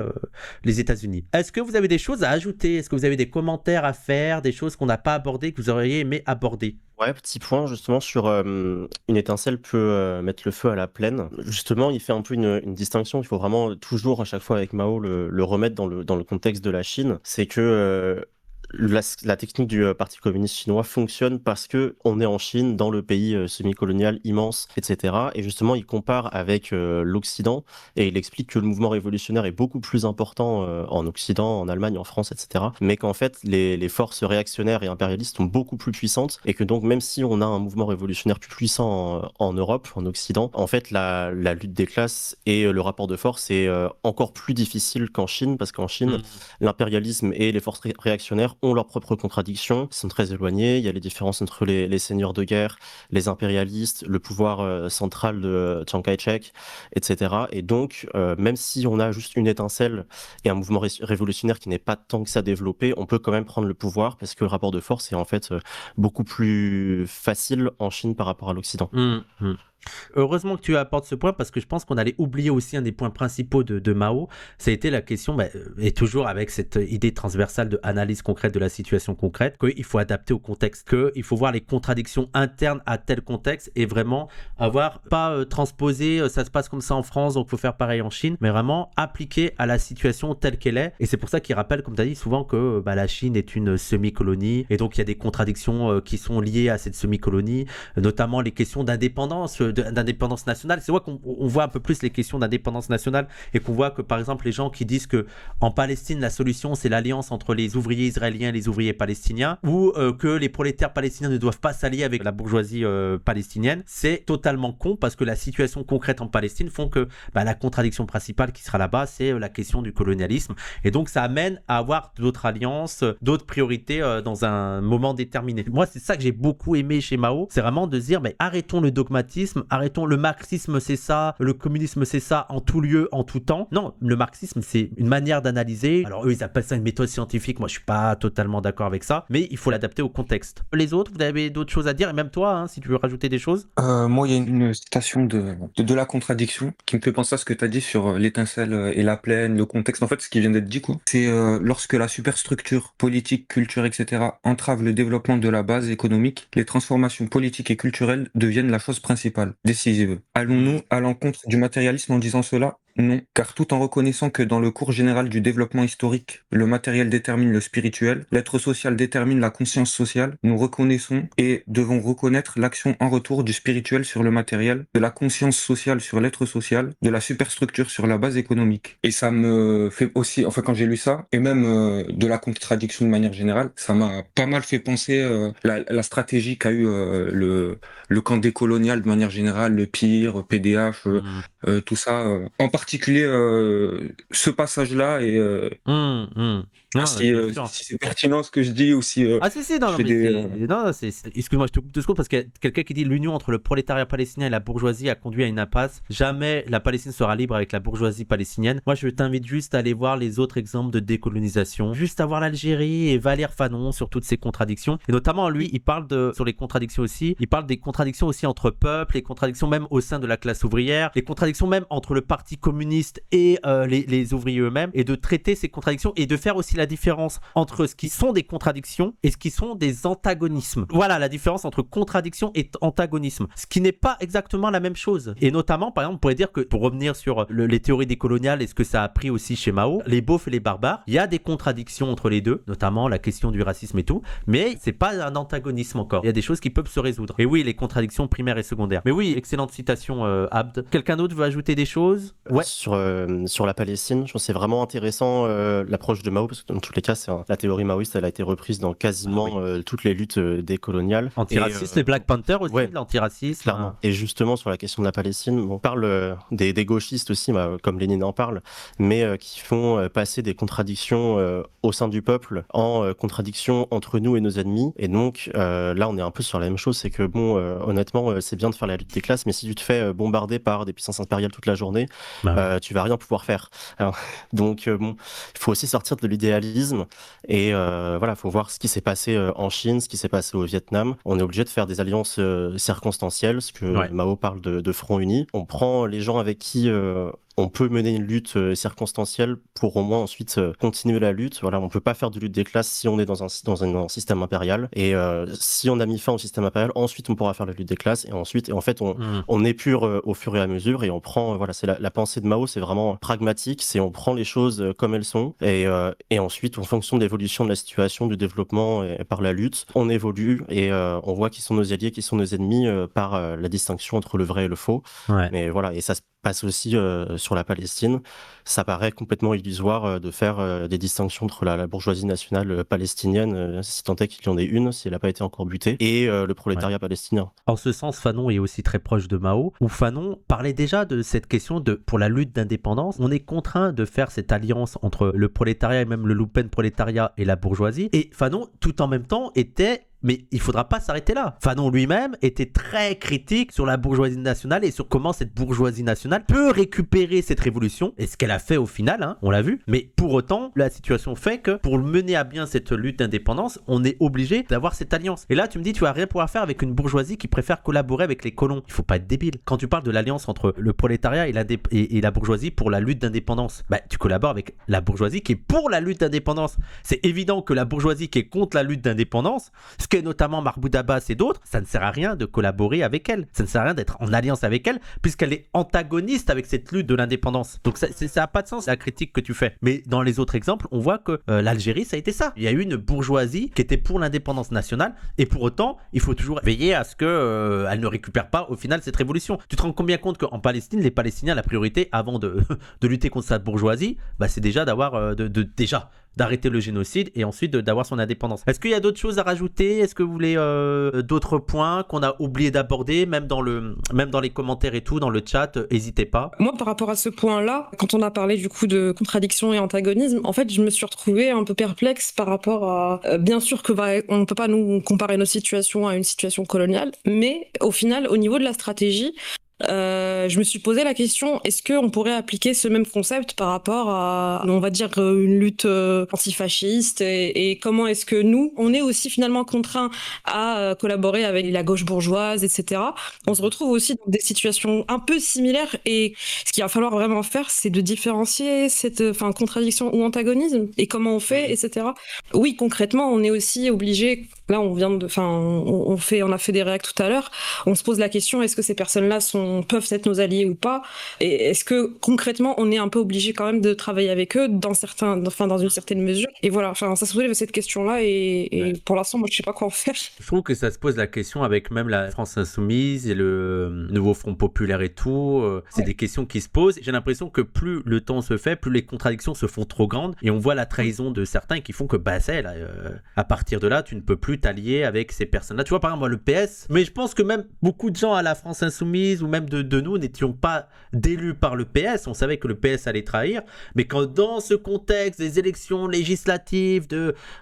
les États-Unis. Est-ce que vous avez des choses à ajouter? Est-ce que vous avez des commentaires à faire, des choses qu'on n'a pas abordées, que vous auriez aimé aborder? Ouais, petit point justement sur une étincelle peut mettre le feu à la plaine. Justement, il fait un peu une distinction. Il faut vraiment toujours, à chaque fois avec Mao, le remettre dans le contexte de la Chine. C'est que la technique du Parti communiste chinois fonctionne parce que on est en Chine, dans le pays semi-colonial immense, etc. Et justement, il compare avec l'Occident et il explique que le mouvement révolutionnaire est beaucoup plus important en Occident, en Allemagne, en France, etc. Mais qu'en fait, les forces réactionnaires et impérialistes sont beaucoup plus puissantes et que donc même si on a un mouvement révolutionnaire plus puissant en Europe, en Occident, en fait, la lutte des classes et le rapport de force est encore plus difficile qu'en Chine, parce qu'en Chine, l'impérialisme et les forces réactionnaires ont leurs propres contradictions, ils sont très éloignés, il y a les différences entre les seigneurs de guerre, les impérialistes, le pouvoir central de Chiang Kai-shek, etc. Et donc, même si on a juste une étincelle et un mouvement révolutionnaire qui n'est pas tant que ça développé, on peut quand même prendre le pouvoir parce que le rapport de force est en fait beaucoup plus facile en Chine par rapport à l'Occident. Heureusement que tu apportes ce point, parce que je pense qu'on allait oublier aussi un des points principaux de Mao, ça a été la question, et toujours avec cette idée transversale de analyse concrète de la situation concrète, qu'il faut adapter au contexte, qu'il faut voir les contradictions internes à tel contexte et vraiment avoir, pas transposé, ça se passe comme ça en France, donc il faut faire pareil en Chine, mais vraiment appliquer à la situation telle qu'elle est. Et c'est pour ça qu'il rappelle, comme tu as dit, souvent que la Chine est une semi-colonie, et donc il y a des contradictions qui sont liées à cette semi-colonie, notamment les questions d'indépendance nationale. C'est vrai qu'on voit un peu plus les questions d'indépendance nationale, et qu'on voit que par exemple les gens qui disent que en Palestine la solution c'est l'alliance entre les ouvriers israéliens et les ouvriers palestiniens, ou que les prolétaires palestiniens ne doivent pas s'allier avec la bourgeoisie palestinienne, c'est totalement con, parce que la situation concrète en Palestine font que la contradiction principale qui sera là-bas, c'est la question du colonialisme, et donc ça amène à avoir d'autres alliances, d'autres priorités dans un moment déterminé. Moi c'est ça que j'ai beaucoup aimé chez Mao, c'est vraiment de se dire arrêtons le dogmatisme, arrêtons le marxisme c'est ça, le communisme c'est ça, en tout lieu, en tout temps. Non, le marxisme c'est une manière d'analyser. Alors eux ils appellent ça une méthode scientifique, moi je suis pas totalement d'accord avec ça, mais il faut l'adapter au contexte. Les autres, vous avez d'autres choses à dire, et même toi si tu veux rajouter des choses. Moi, il y a une citation de la contradiction qui me fait penser à ce que tu as dit sur l'étincelle et la plaine, le contexte. En fait, ce qui vient d'être dit, quoi. C'est lorsque la superstructure politique, culture, etc. entrave le développement de la base économique, les transformations politiques et culturelles deviennent la chose principale, décisive. Allons-nous à l'encontre du matérialisme en disant cela? Non, car tout en reconnaissant que dans le cours général du développement historique, le matériel détermine le spirituel, l'être social détermine la conscience sociale, nous reconnaissons et devons reconnaître l'action en retour du spirituel sur le matériel, de la conscience sociale sur l'être social, de la superstructure sur la base économique. Et ça me fait aussi, enfin quand j'ai lu ça, et même de la contradiction de manière générale, ça m'a pas mal fait penser la stratégie qu'a eu le camp décolonial de manière générale, le PIR, PDF, tout ça. En particulier, ce passage-là et Non, si, c'est sûr. si c'est pertinent ce que je dis ou si Ah si, non, je non, fais mais des... non, excuse-moi, je te coupe 2 secondes parce qu'il y a quelqu'un qui dit l'union entre le prolétariat palestinien et la bourgeoisie a conduit à une impasse. Jamais la Palestine sera libre avec la bourgeoisie palestinienne. Moi, je t'invite juste à aller voir les autres exemples de décolonisation, juste à voir l'Algérie et Valère Fanon sur toutes ces contradictions. Et notamment, lui, il parle sur les contradictions aussi. Il parle des contradictions aussi entre peuples, les contradictions même au sein de la classe ouvrière, les contradictions même entre le parti communiste et les ouvriers eux-mêmes, et de traiter ces contradictions et de faire aussi la différence entre ce qui sont des contradictions et ce qui sont des antagonismes. Voilà la différence entre contradiction et antagonisme, ce qui n'est pas exactement la même chose. Et notamment, par exemple, on pourrait dire que, pour revenir sur les théories décoloniales et ce que ça a pris aussi chez Mao, les beaufs et les barbares, il y a des contradictions entre les deux, notamment la question du racisme et tout, mais c'est pas un antagonisme encore. Il y a des choses qui peuvent se résoudre. Et oui, les contradictions primaires et secondaires. Mais oui, excellente citation, Abd. Quelqu'un d'autre veut ajouter des choses? Ouais. Sur la Palestine, je trouve que c'est vraiment intéressant l'approche de Mao, parce que dans tous les cas, la théorie maoïste, elle a été reprise dans quasiment toutes les luttes décoloniales. Antiracisme, les Black Panthers aussi, ouais, l'antiracisme. Clairement. Et justement, sur la question de la Palestine, on parle des gauchistes aussi, comme Lénine en parle, mais qui font passer des contradictions au sein du peuple en contradictions entre nous et nos ennemis. Et donc, là, on est un peu sur la même chose, c'est que, bon, honnêtement, c'est bien de faire la lutte des classes, mais si tu te fais bombarder par des puissances impériales toute la journée, tu vas rien pouvoir faire. Alors, donc, bon, il faut aussi sortir de l'idéalisme et voilà, il faut voir ce qui s'est passé en Chine, ce qui s'est passé au Vietnam. On est obligé de faire des alliances circonstancielles, ce que Mao parle de front uni. On prend les gens avec qui on peut mener une lutte circonstancielle pour au moins ensuite continuer la lutte. Voilà, on peut pas faire de lutte des classes si on est dans un système impérial. Et si on a mis fin au système impérial, ensuite on pourra faire la lutte des classes. Et ensuite, en fait, on épure au fur et à mesure et on prend. Voilà, c'est la pensée de Mao, c'est vraiment pragmatique. C'est on prend les choses comme elles sont et ensuite, en fonction de l'évolution de la situation, du développement et par la lutte, on évolue et on voit qui sont nos alliés, qui sont nos ennemis par la distinction entre le vrai et le faux. Ouais. Mais voilà, et ça se passe aussi sur la Palestine. Ça paraît complètement illusoire de faire des distinctions entre la bourgeoisie nationale palestinienne, si tant est qu'il y en ait une, si elle n'a pas été encore butée, et le prolétariat palestinien. En ce sens, Fanon est aussi très proche de Mao, où Fanon parlait déjà de cette question pour la lutte d'indépendance. On est contraint de faire cette alliance entre le prolétariat et même le lumpen prolétariat et la bourgeoisie. Et Fanon, tout en même temps, mais il faudra pas s'arrêter là. Fanon lui-même était très critique sur la bourgeoisie nationale et sur comment cette bourgeoisie nationale peut récupérer cette révolution, et ce qu'elle a fait au final, hein, on l'a vu. Mais pour autant, la situation fait que pour mener à bien cette lutte d'indépendance, on est obligé d'avoir cette alliance. Et là, tu me dis, tu vas rien pouvoir faire avec une bourgeoisie qui préfère collaborer avec les colons. Il faut pas être débile. Quand tu parles de l'alliance entre le prolétariat et la bourgeoisie pour la lutte d'indépendance, bah, tu collabores avec la bourgeoisie qui est pour la lutte d'indépendance. C'est évident que la bourgeoisie qui est contre la lutte d'indépendance, ce que notamment Mahmoud Abbas et d'autres, ça ne sert à rien de collaborer avec elle. Ça ne sert à rien d'être en alliance avec elle, puisqu'elle est antagoniste avec cette lutte de l'indépendance. Donc ça n'a pas de sens, la critique que tu fais. Mais dans les autres exemples, on voit que l'Algérie, ça a été ça. Il y a eu une bourgeoisie qui était pour l'indépendance nationale, et pour autant, il faut toujours veiller à ce qu'elle ne récupère pas au final cette révolution. Tu te rends combien compte qu'en Palestine, les Palestiniens, la priorité avant de lutter contre cette bourgeoisie, bah, c'est déjà d'arrêter le génocide et ensuite d'avoir son indépendance. Est-ce qu'il y a d'autres choses à rajouter? Est-ce que vous voulez d'autres points qu'on a oublié d'aborder, même dans les commentaires et tout, dans le chat, n'hésitez pas. Moi, par rapport à ce point-là, quand on a parlé du coup de contradiction et antagonisme, en fait, je me suis retrouvée un peu perplexe par rapport à... bien sûr que on ne peut pas nous comparer nos situations à une situation coloniale, mais au final, au niveau de la stratégie, je me suis posé la question, est-ce qu'on pourrait appliquer ce même concept par rapport à, on va dire, une lutte antifasciste et comment est-ce que nous, on est aussi finalement contraints à collaborer avec la gauche bourgeoise, etc. On se retrouve aussi dans des situations un peu similaires et ce qu'il va falloir vraiment faire, c'est de différencier cette contradiction ou antagonisme et comment on fait, etc. Oui, concrètement, on est aussi obligé, là on a fait des réacts tout à l'heure, on se pose la question, est-ce que ces personnes-là peuvent être nos alliés ou pas, et est-ce que concrètement on est un peu obligé quand même de travailler avec eux dans une certaine mesure, et voilà, ça se soulève cette question-là et pour l'instant moi je sais pas quoi en faire. Je trouve que ça se pose la question avec même la France Insoumise et le Nouveau Front Populaire et tout, c'est des questions qui se posent. J'ai l'impression que plus le temps se fait, plus les contradictions se font trop grandes et on voit la trahison de certains qui font que à partir de là tu ne peux plus pu t'allier avec ces personnes-là. Tu vois, par exemple, moi, le PS, mais je pense que même beaucoup de gens à la France Insoumise ou même de nous n'étions pas d'élus par le PS. On savait que le PS allait trahir, mais quand dans ce contexte des élections législatives,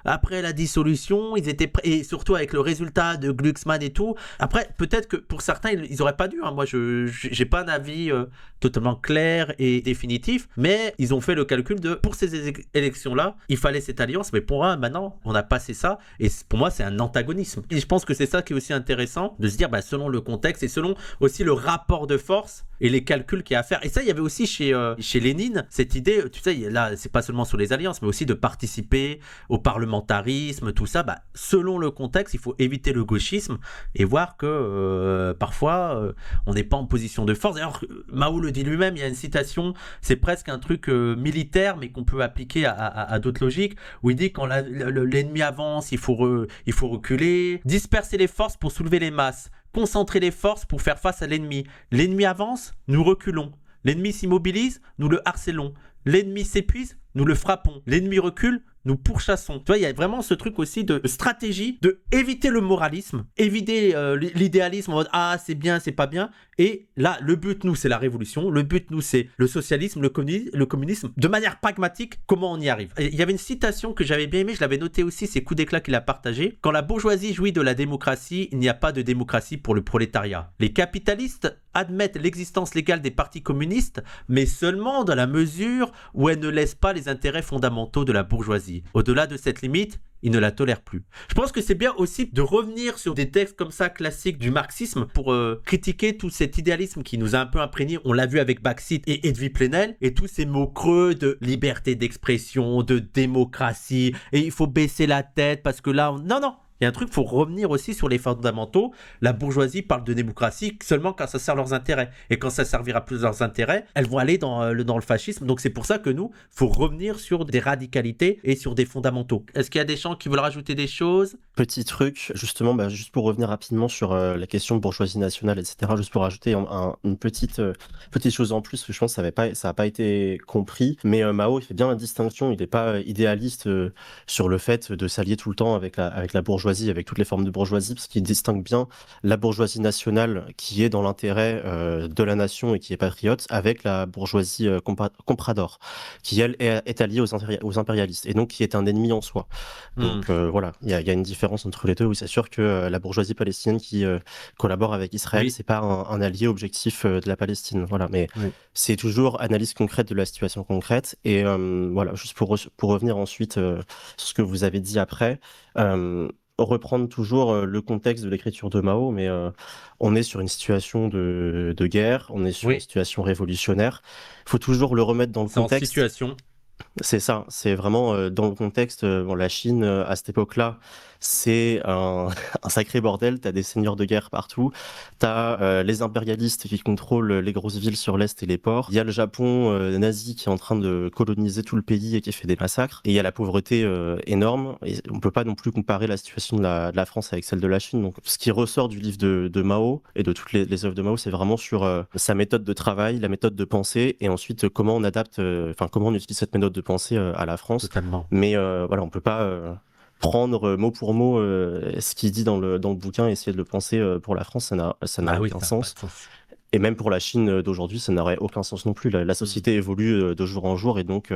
après la dissolution, ils étaient et surtout avec le résultat de Glucksmann et tout. Après, peut-être que pour certains, ils auraient pas dû. Hein. Moi, j'ai pas un avis totalement clair et définitif, mais ils ont fait le calcul de pour ces élections-là, il fallait cette alliance. Mais pour moi, maintenant, on a passé ça, et pour moi, c'est un antagonisme. Et je pense que c'est ça qui est aussi intéressant de se dire, selon le contexte et selon aussi le rapport de force et les calculs qu'il y a à faire. Et ça, il y avait aussi chez Lénine cette idée, tu sais, là, c'est pas seulement sur les alliances, mais aussi de participer au parlementarisme, tout ça. Selon le contexte, il faut éviter le gauchisme et voir que parfois, on n'est pas en position de force. D'ailleurs, Mao le dit lui-même, il y a une citation, c'est presque un truc militaire, mais qu'on peut appliquer à d'autres logiques, où il dit quand l'ennemi avance, il faut reculer, disperser les forces pour soulever les masses, concentrer les forces pour faire face à l'ennemi. L'ennemi avance, nous reculons. L'ennemi s'immobilise, nous le harcelons. L'ennemi s'épuise, nous le frappons. L'ennemi recule, nous pourchassons. Tu vois, il y a vraiment ce truc aussi de stratégie, de éviter le moralisme, éviter l'idéalisme en mode c'est bien, c'est pas bien. Et là, le but, nous, c'est la révolution. Le but, nous, c'est le socialisme, le communisme. De manière pragmatique, comment on y arrive. Et il y avait une citation que j'avais bien aimée, je l'avais notée aussi, c'est Coup d'éclat qu'il a partagé. Quand la bourgeoisie jouit de la démocratie, il n'y a pas de démocratie pour le prolétariat. Les capitalistes admettent l'existence légale des partis communistes, mais seulement dans la mesure où elles ne laissent pas les intérêts fondamentaux de la bourgeoisie. Au-delà de cette limite, ils ne la tolèrent plus. Je pense que c'est bien aussi de revenir sur des textes comme ça classiques du marxisme pour critiquer tout cet idéalisme qui nous a un peu imprégné. On l'a vu avec Bakhsit et Eadwy Plenel, et tous ces mots creux de liberté d'expression, de démocratie, et il faut baisser la tête parce que là, non. Il y a un truc, il faut revenir aussi sur les fondamentaux. La bourgeoisie parle de démocratie seulement quand ça sert leurs intérêts. Et quand ça servira plus leurs intérêts, elles vont aller dans le fascisme. Donc c'est pour ça que nous, il faut revenir sur des radicalités et sur des fondamentaux. Est-ce qu'il y a des gens qui veulent rajouter des choses ? Petit truc, justement, juste pour revenir rapidement sur la question de bourgeoisie nationale, etc., juste pour rajouter une petite chose en plus, que je pense que ça n'a pas été compris, mais Mao, il fait bien la distinction, il n'est pas idéaliste sur le fait de s'allier tout le temps avec la bourgeoisie, avec toutes les formes de bourgeoisie, parce qu'il distingue bien la bourgeoisie nationale qui est dans l'intérêt de la nation et qui est patriote, avec la bourgeoisie comprador, qui elle est alliée aux impérialistes, et donc qui est un ennemi en soi. Donc voilà, il y a une différence entre les deux. Oui, c'est sûr que la bourgeoisie palestinienne qui collabore avec Israël, c'est pas un allié objectif de la Palestine. Voilà, mais c'est toujours analyse concrète de la situation concrète. Et voilà, juste pour revenir ensuite sur ce que vous avez dit après, reprendre toujours le contexte de l'écriture de Mao, mais on est sur une situation de guerre, on est sur une situation révolutionnaire. Il faut toujours le remettre dans le contexte. En situation. C'est ça, c'est vraiment dans le contexte. La Chine, à cette époque-là, c'est un sacré bordel. T'as des seigneurs de guerre partout. T'as les impérialistes qui contrôlent les grosses villes sur l'Est et les ports. Il y a le Japon nazi qui est en train de coloniser tout le pays et qui fait des massacres. Et il y a la pauvreté énorme. Et on peut pas non plus comparer la situation de la France avec celle de la Chine. Donc, ce qui ressort du livre de Mao et de toutes les œuvres de Mao, c'est vraiment sur sa méthode de travail, la méthode de pensée, et ensuite comment on adapte, comment on utilise cette méthode de pensée à la France. Totalement. Mais voilà, on peut pas prendre mot pour mot ce qu'il dit dans le bouquin et essayer de le penser pour la France, ça n'a aucun sens. Et même pour la Chine d'aujourd'hui, ça n'aurait aucun sens non plus. La société évolue de jour en jour, et donc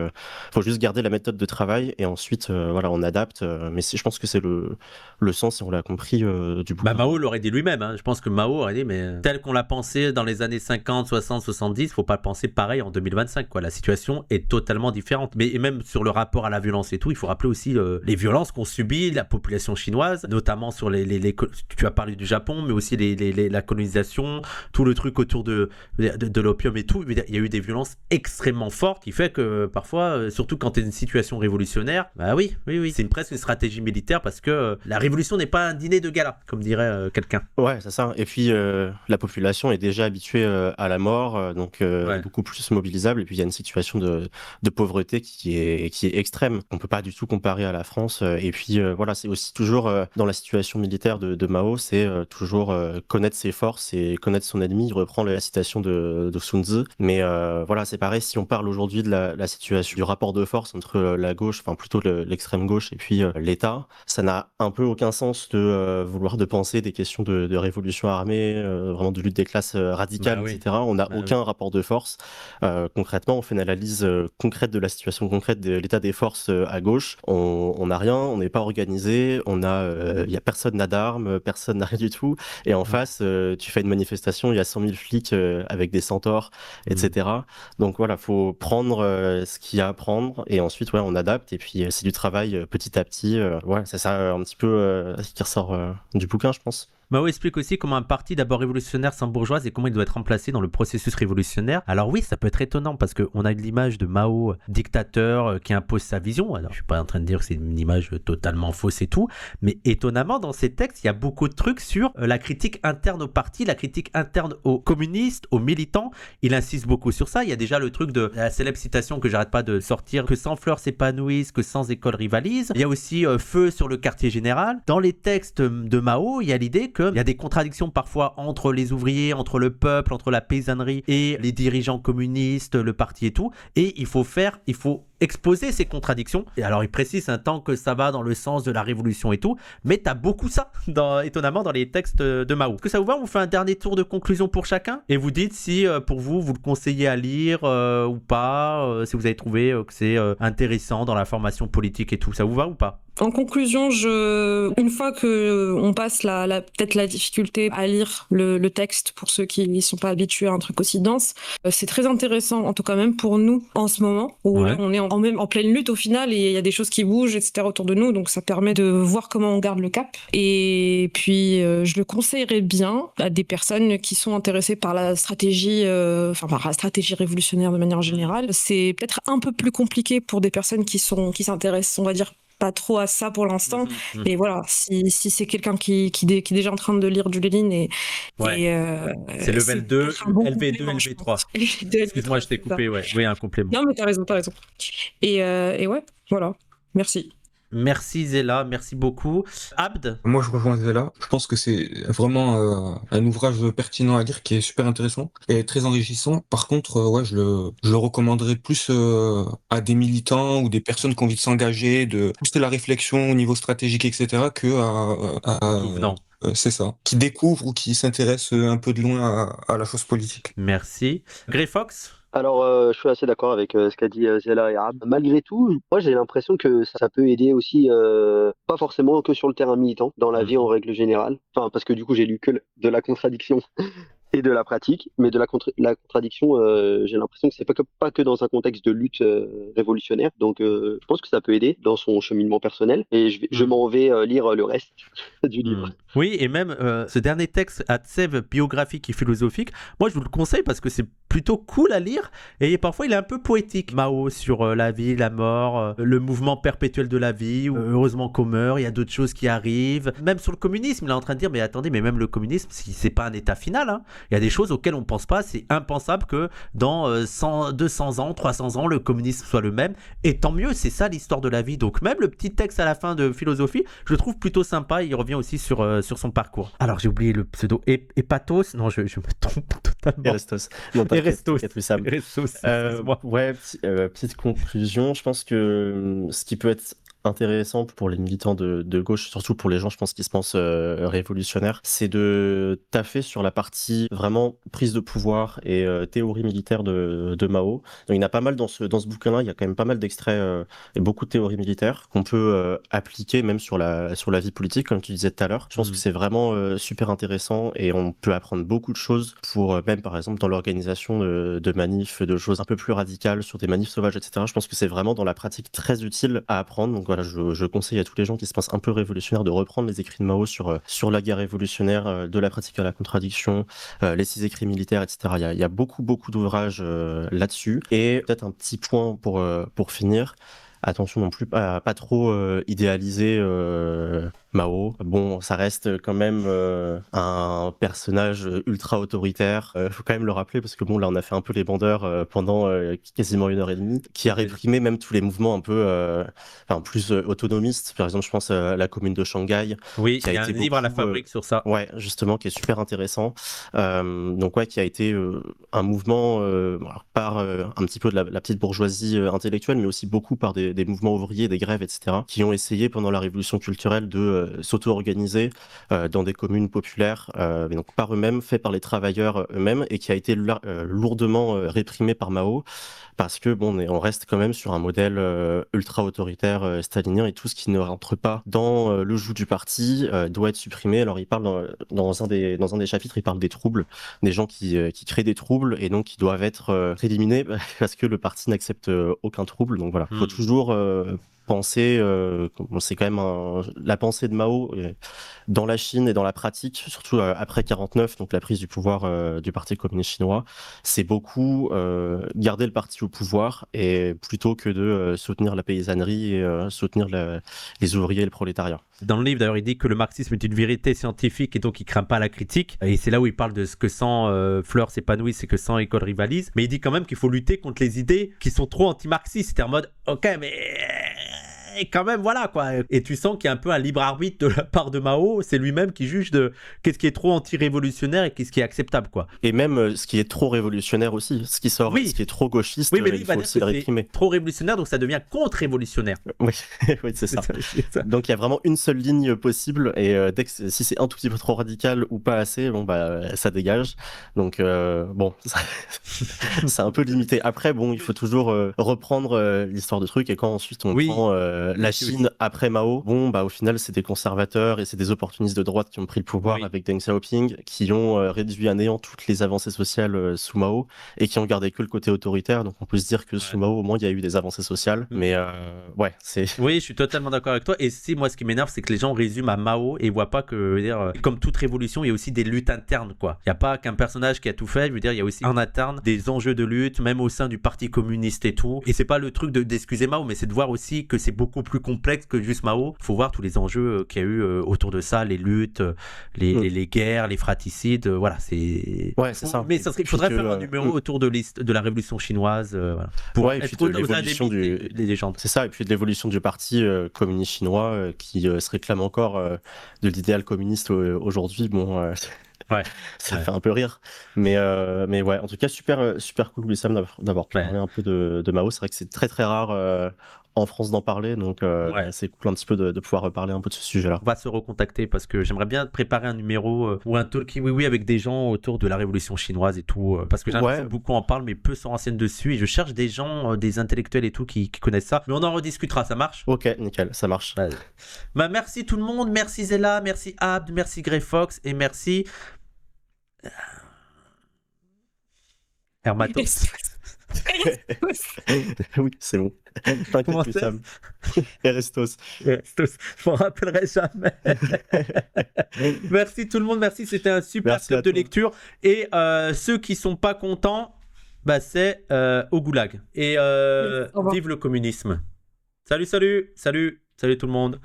faut juste garder la méthode de travail, et ensuite voilà, on adapte. Mais je pense que c'est le sens, et on l'a compris du bouquin. Mao l'aurait dit lui-même. Hein. Je pense que Mao aurait dit, mais tel qu'on l'a pensé dans les années 50, 60, 70, faut pas le penser pareil en 2025. Quoi. La situation est totalement différente. Mais et même sur le rapport à la violence et tout, il faut rappeler aussi les violences qu'ont subies la population chinoise, notamment sur tu as parlé du Japon, mais aussi la colonisation, tout le truc autour de l'opium et tout. Il y a eu des violences extrêmement fortes qui fait que parfois, surtout quand tu es dans une situation révolutionnaire, oui, c'est presque une stratégie militaire, parce que la révolution n'est pas un dîner de gala, comme dirait quelqu'un. Ouais, c'est ça. Et puis la population est déjà habituée à la mort, donc beaucoup plus mobilisable. Et puis il y a une situation de pauvreté qui est extrême. On peut pas du tout comparer à la France. Et puis voilà, c'est aussi toujours dans la situation militaire de Mao, c'est toujours connaître ses forces et connaître son ennemi, reprendre reprend la citation de Sun Tzu. Mais voilà, c'est pareil, si on parle aujourd'hui de la situation du rapport de force entre la gauche, enfin plutôt l'extrême gauche et puis l'État, ça n'a un peu aucun sens de vouloir de penser des questions de révolution armée, vraiment de lutte des classes radicales, Bah oui. etc. On n'a Bah aucun rapport de force. Concrètement, on fait une analyse concrète de la situation concrète de l'état des forces à gauche. On n'a rien, on n'est pas organisé, il y a personne n'a d'armes, personne n'a rien du tout. Et en face, tu fais une manifestation, il y a 100 000 flics avec des centaures, etc. Donc voilà, faut prendre ce qu'il y a à prendre et ensuite on adapte et puis c'est du travail petit à petit. Ouais, c'est ça un petit peu ce qui ressort du bouquin, je pense. Mao explique aussi comment un parti d'abord révolutionnaire sans bourgeoise et comment il doit être remplacé dans le processus révolutionnaire. Alors oui, ça peut être étonnant parce qu'on a l'image de Mao, dictateur, qui impose sa vision. Alors je suis pas en train de dire que c'est une image totalement fausse et tout, mais étonnamment dans ces textes, il y a beaucoup de trucs sur la critique interne au parti, la critique interne aux communistes, aux militants. Il insiste beaucoup sur ça. Il y a déjà le truc de la célèbre citation que j'arrête pas de sortir, que sans fleurs s'épanouissent, que sans école rivalisent. Il y a aussi feu sur le quartier général. Dans les textes de Mao, il y a l'idée qu'il y a des contradictions parfois entre les ouvriers, entre le peuple, entre la paysannerie et les dirigeants communistes, le parti et tout. Et il faut exposer ces contradictions. Et alors il précise tant que ça va dans le sens de la révolution et tout, mais t'as beaucoup ça, étonnamment, dans les textes de Mao. Est-ce que ça vous va? On fait un dernier tour de conclusion pour chacun et vous dites si pour vous le conseillez à lire ou pas, si vous avez trouvé que c'est intéressant dans la formation politique et tout. Ça vous va ou pas? En conclusion, une fois que on passe peut-être la difficulté à lire le texte pour ceux qui n'y sont pas habitués à un truc aussi dense, c'est très intéressant, en tout cas même pour nous en ce moment, où on est en pleine lutte au final et il y a des choses qui bougent, etc. autour de nous, donc ça permet de voir comment on garde le cap. Et puis, je le conseillerais bien à des personnes qui sont intéressées par la stratégie, par la stratégie révolutionnaire de manière générale. C'est peut-être un peu plus compliqué pour des personnes qui s'intéressent, on va dire, pas trop à ça pour l'instant. Et voilà, si c'est quelqu'un qui est déjà en train de lire du Lénine c'est level 2, LV2, LV3. Excuse-moi, je t'ai coupé, ouais. Oui, un complément. Non, mais t'as raison. Et ouais, voilà. Merci. Merci Zéla, merci beaucoup. Abd? Moi, je rejoins Zéla. Je pense que c'est vraiment un ouvrage pertinent à lire qui est super intéressant et très enrichissant. Par contre, je le recommanderais plus à des militants ou des personnes qui ont envie de s'engager, de pousser la réflexion au niveau stratégique, etc., que c'est ça, qui découvrent ou qui s'intéressent un peu de loin à la chose politique. Merci. Grey Fox? Alors, je suis assez d'accord avec ce qu'a dit Zella et Arab. Malgré tout, moi j'ai l'impression que ça peut aider aussi, pas forcément que sur le terrain militant, dans la vie en règle générale. Enfin, parce que du coup j'ai lu que de la contradiction et de la pratique, mais de la contradiction, j'ai l'impression que c'est pas que dans un contexte de lutte révolutionnaire. Donc, je pense que ça peut aider dans son cheminement personnel. Et je m'en vais lire le reste du livre. Oui, et même ce dernier texte, Atsev, biographique et philosophique, moi je vous le conseille parce que c'est plutôt cool à lire et parfois il est un peu poétique. Mao sur la vie, la mort, le mouvement perpétuel de la vie, heureusement qu'on meurt, il y a d'autres choses qui arrivent. Même sur le communisme, il est en train de dire, mais attendez, mais même le communisme, c'est pas un état final, hein. Il y a des choses auxquelles on pense pas, c'est impensable que dans 100, 200 ans, 300 ans, le communisme soit le même. Et tant mieux, c'est ça l'histoire de la vie. Donc même le petit texte à la fin de philosophie, je le trouve plutôt sympa. Il revient aussi sur son parcours. Alors j'ai oublié le pseudo Hépatos. Non, je me trompe totalement. Erestos. Non, Erestos. Petite conclusion, je pense que ce qui peut être intéressant pour les militants de gauche, surtout pour les gens, je pense, qui se pensent révolutionnaires, c'est de taffer sur la partie vraiment prise de pouvoir et théorie militaire de Mao. Donc, il y en a pas mal dans ce bouquin-là, il y a quand même pas mal d'extraits et beaucoup de théories militaires qu'on peut appliquer même sur la vie politique, comme tu disais tout à l'heure. Je pense que c'est vraiment super intéressant et on peut apprendre beaucoup de choses pour même, par exemple, dans l'organisation de manifs, de choses un peu plus radicales sur des manifs sauvages, etc. Je pense que c'est vraiment dans la pratique très utile à apprendre. Donc voilà, je conseille à tous les gens qui se pensent un peu révolutionnaires de reprendre les écrits de Mao sur la guerre révolutionnaire, de la pratique à la contradiction, les 6 écrits militaires, etc. Il y a beaucoup d'ouvrages là-dessus. Et peut-être un petit point pour finir. Attention non plus à pas trop idéaliser Mao. Bon, ça reste quand même un personnage ultra autoritaire. Faut quand même le rappeler parce que bon, là, on a fait un peu les bandeurs pendant quasiment 1 heure et demie, qui a réprimé même tous les mouvements un peu plus autonomistes. Par exemple, je pense à la commune de Shanghai, Oui, qui a il y a un été livre à la beaucoup, fabrique sur ça. ouais, justement, qui est super intéressant. Donc ouais, qui a été un mouvement alors, par un petit peu de la petite bourgeoisie intellectuelle, mais aussi beaucoup par des mouvements ouvriers, des grèves, etc., qui ont essayé pendant la révolution culturelle de s'auto-organiser dans des communes populaires, mais donc par eux-mêmes, fait par les travailleurs eux-mêmes, et qui a été lourdement réprimé par Mao, parce que bon, on reste quand même sur un modèle ultra autoritaire stalinien, et tout ce qui ne rentre pas dans le joug du parti doit être supprimé. Alors il parle dans un des chapitres, il parle des troubles, des gens qui créent des troubles et donc qui doivent être éliminés parce que le parti n'accepte aucun trouble. Donc voilà, faut toujours penser, c'est quand même la pensée de Mao dans la Chine et dans la pratique, surtout après 49, donc la prise du pouvoir du Parti communiste chinois, c'est beaucoup garder le parti au pouvoir et plutôt que de soutenir la paysannerie et soutenir les ouvriers et le prolétariat. Dans le livre, d'ailleurs, il dit que le marxisme est une vérité scientifique et donc il craint pas la critique. Et c'est là où il parle de ce que 100 fleurs s'épanouissent et que 100 écoles rivalisent. Mais il dit quand même qu'il faut lutter contre les idées qui sont trop anti-marxistes. C'est en mode, ok, mais quand même, voilà quoi. Et tu sens qu'il y a un peu un libre arbitre de la part de Mao. C'est lui-même qui juge de qu'est-ce qui est trop anti-révolutionnaire et qu'est-ce qui est acceptable, quoi. Et même ce qui est trop révolutionnaire aussi, ce qui est trop gauchiste, oui, mais lui, il faut aussi le réprimer. Trop révolutionnaire, donc ça devient contre-révolutionnaire. Oui, oui, c'est ça. Donc il y a vraiment une seule ligne possible, et si c'est un tout petit peu trop radical ou pas assez, bon bah ça dégage. Donc bon, c'est un peu limité. Après, bon, il faut toujours reprendre l'histoire de truc, et quand ensuite on prend la Chine après Mao, bon bah au final c'est des conservateurs et c'est des opportunistes de droite qui ont pris le pouvoir avec Deng Xiaoping, qui ont réduit à néant toutes les avancées sociales sous Mao et qui ont gardé que le côté autoritaire. Donc on peut se dire que sous Mao au moins il y a eu des avancées sociales, mais ouais, c'est... Oui, je suis totalement d'accord avec toi. Et si moi, ce qui m'énerve, c'est que les gens résument à Mao et voient pas que, je veux dire, comme toute révolution, il y a aussi des luttes internes, quoi. Il y a pas qu'un personnage qui a tout fait. Je veux dire, il y a aussi en interne des enjeux de lutte, même au sein du Parti communiste et tout. Et c'est pas le truc d'excuser Mao, mais c'est de voir aussi que c'est beaucoup plus complexe que juste Mao. Faut voir tous les enjeux qu'il y a eu autour de ça, les luttes, les guerres, les fraticides. Voilà, c'est. Ouais, c'est ça. Mais il faudrait faire un numéro autour de la révolution chinoise, voilà, pour être de l'évolution des légendes. C'est ça, et puis de l'évolution du parti communiste chinois qui se réclame encore de l'idéal communiste aujourd'hui. Bon, ça fait un peu rire, mais ouais, en tout cas super cool, Wissam, d'avoir pu parler un peu de Mao. C'est vrai que c'est très très rare en France d'en parler, donc c'est cool un petit peu de pouvoir reparler un peu de ce sujet-là. On va se recontacter parce que j'aimerais bien préparer un numéro ou un talkie oui avec des gens autour de la révolution chinoise et tout, parce que j'ai l'impression que beaucoup en parlent mais peu s'en renseignent dessus, et je cherche des gens, des intellectuels et tout qui connaissent ça, mais on en rediscutera, ça marche? Ok, nickel, ça marche. Bah, merci tout le monde, merci Zella, merci Abd, merci Grey Fox et merci Hermatos. Oui, c'est bon. T'inquiète, Wissam. Erestos. Je m'en rappellerai jamais. Merci tout le monde, merci, c'était un super club de lecture. Et ceux qui sont pas contents, bah c'est au goulag. Et vive le communisme. Salut tout le monde.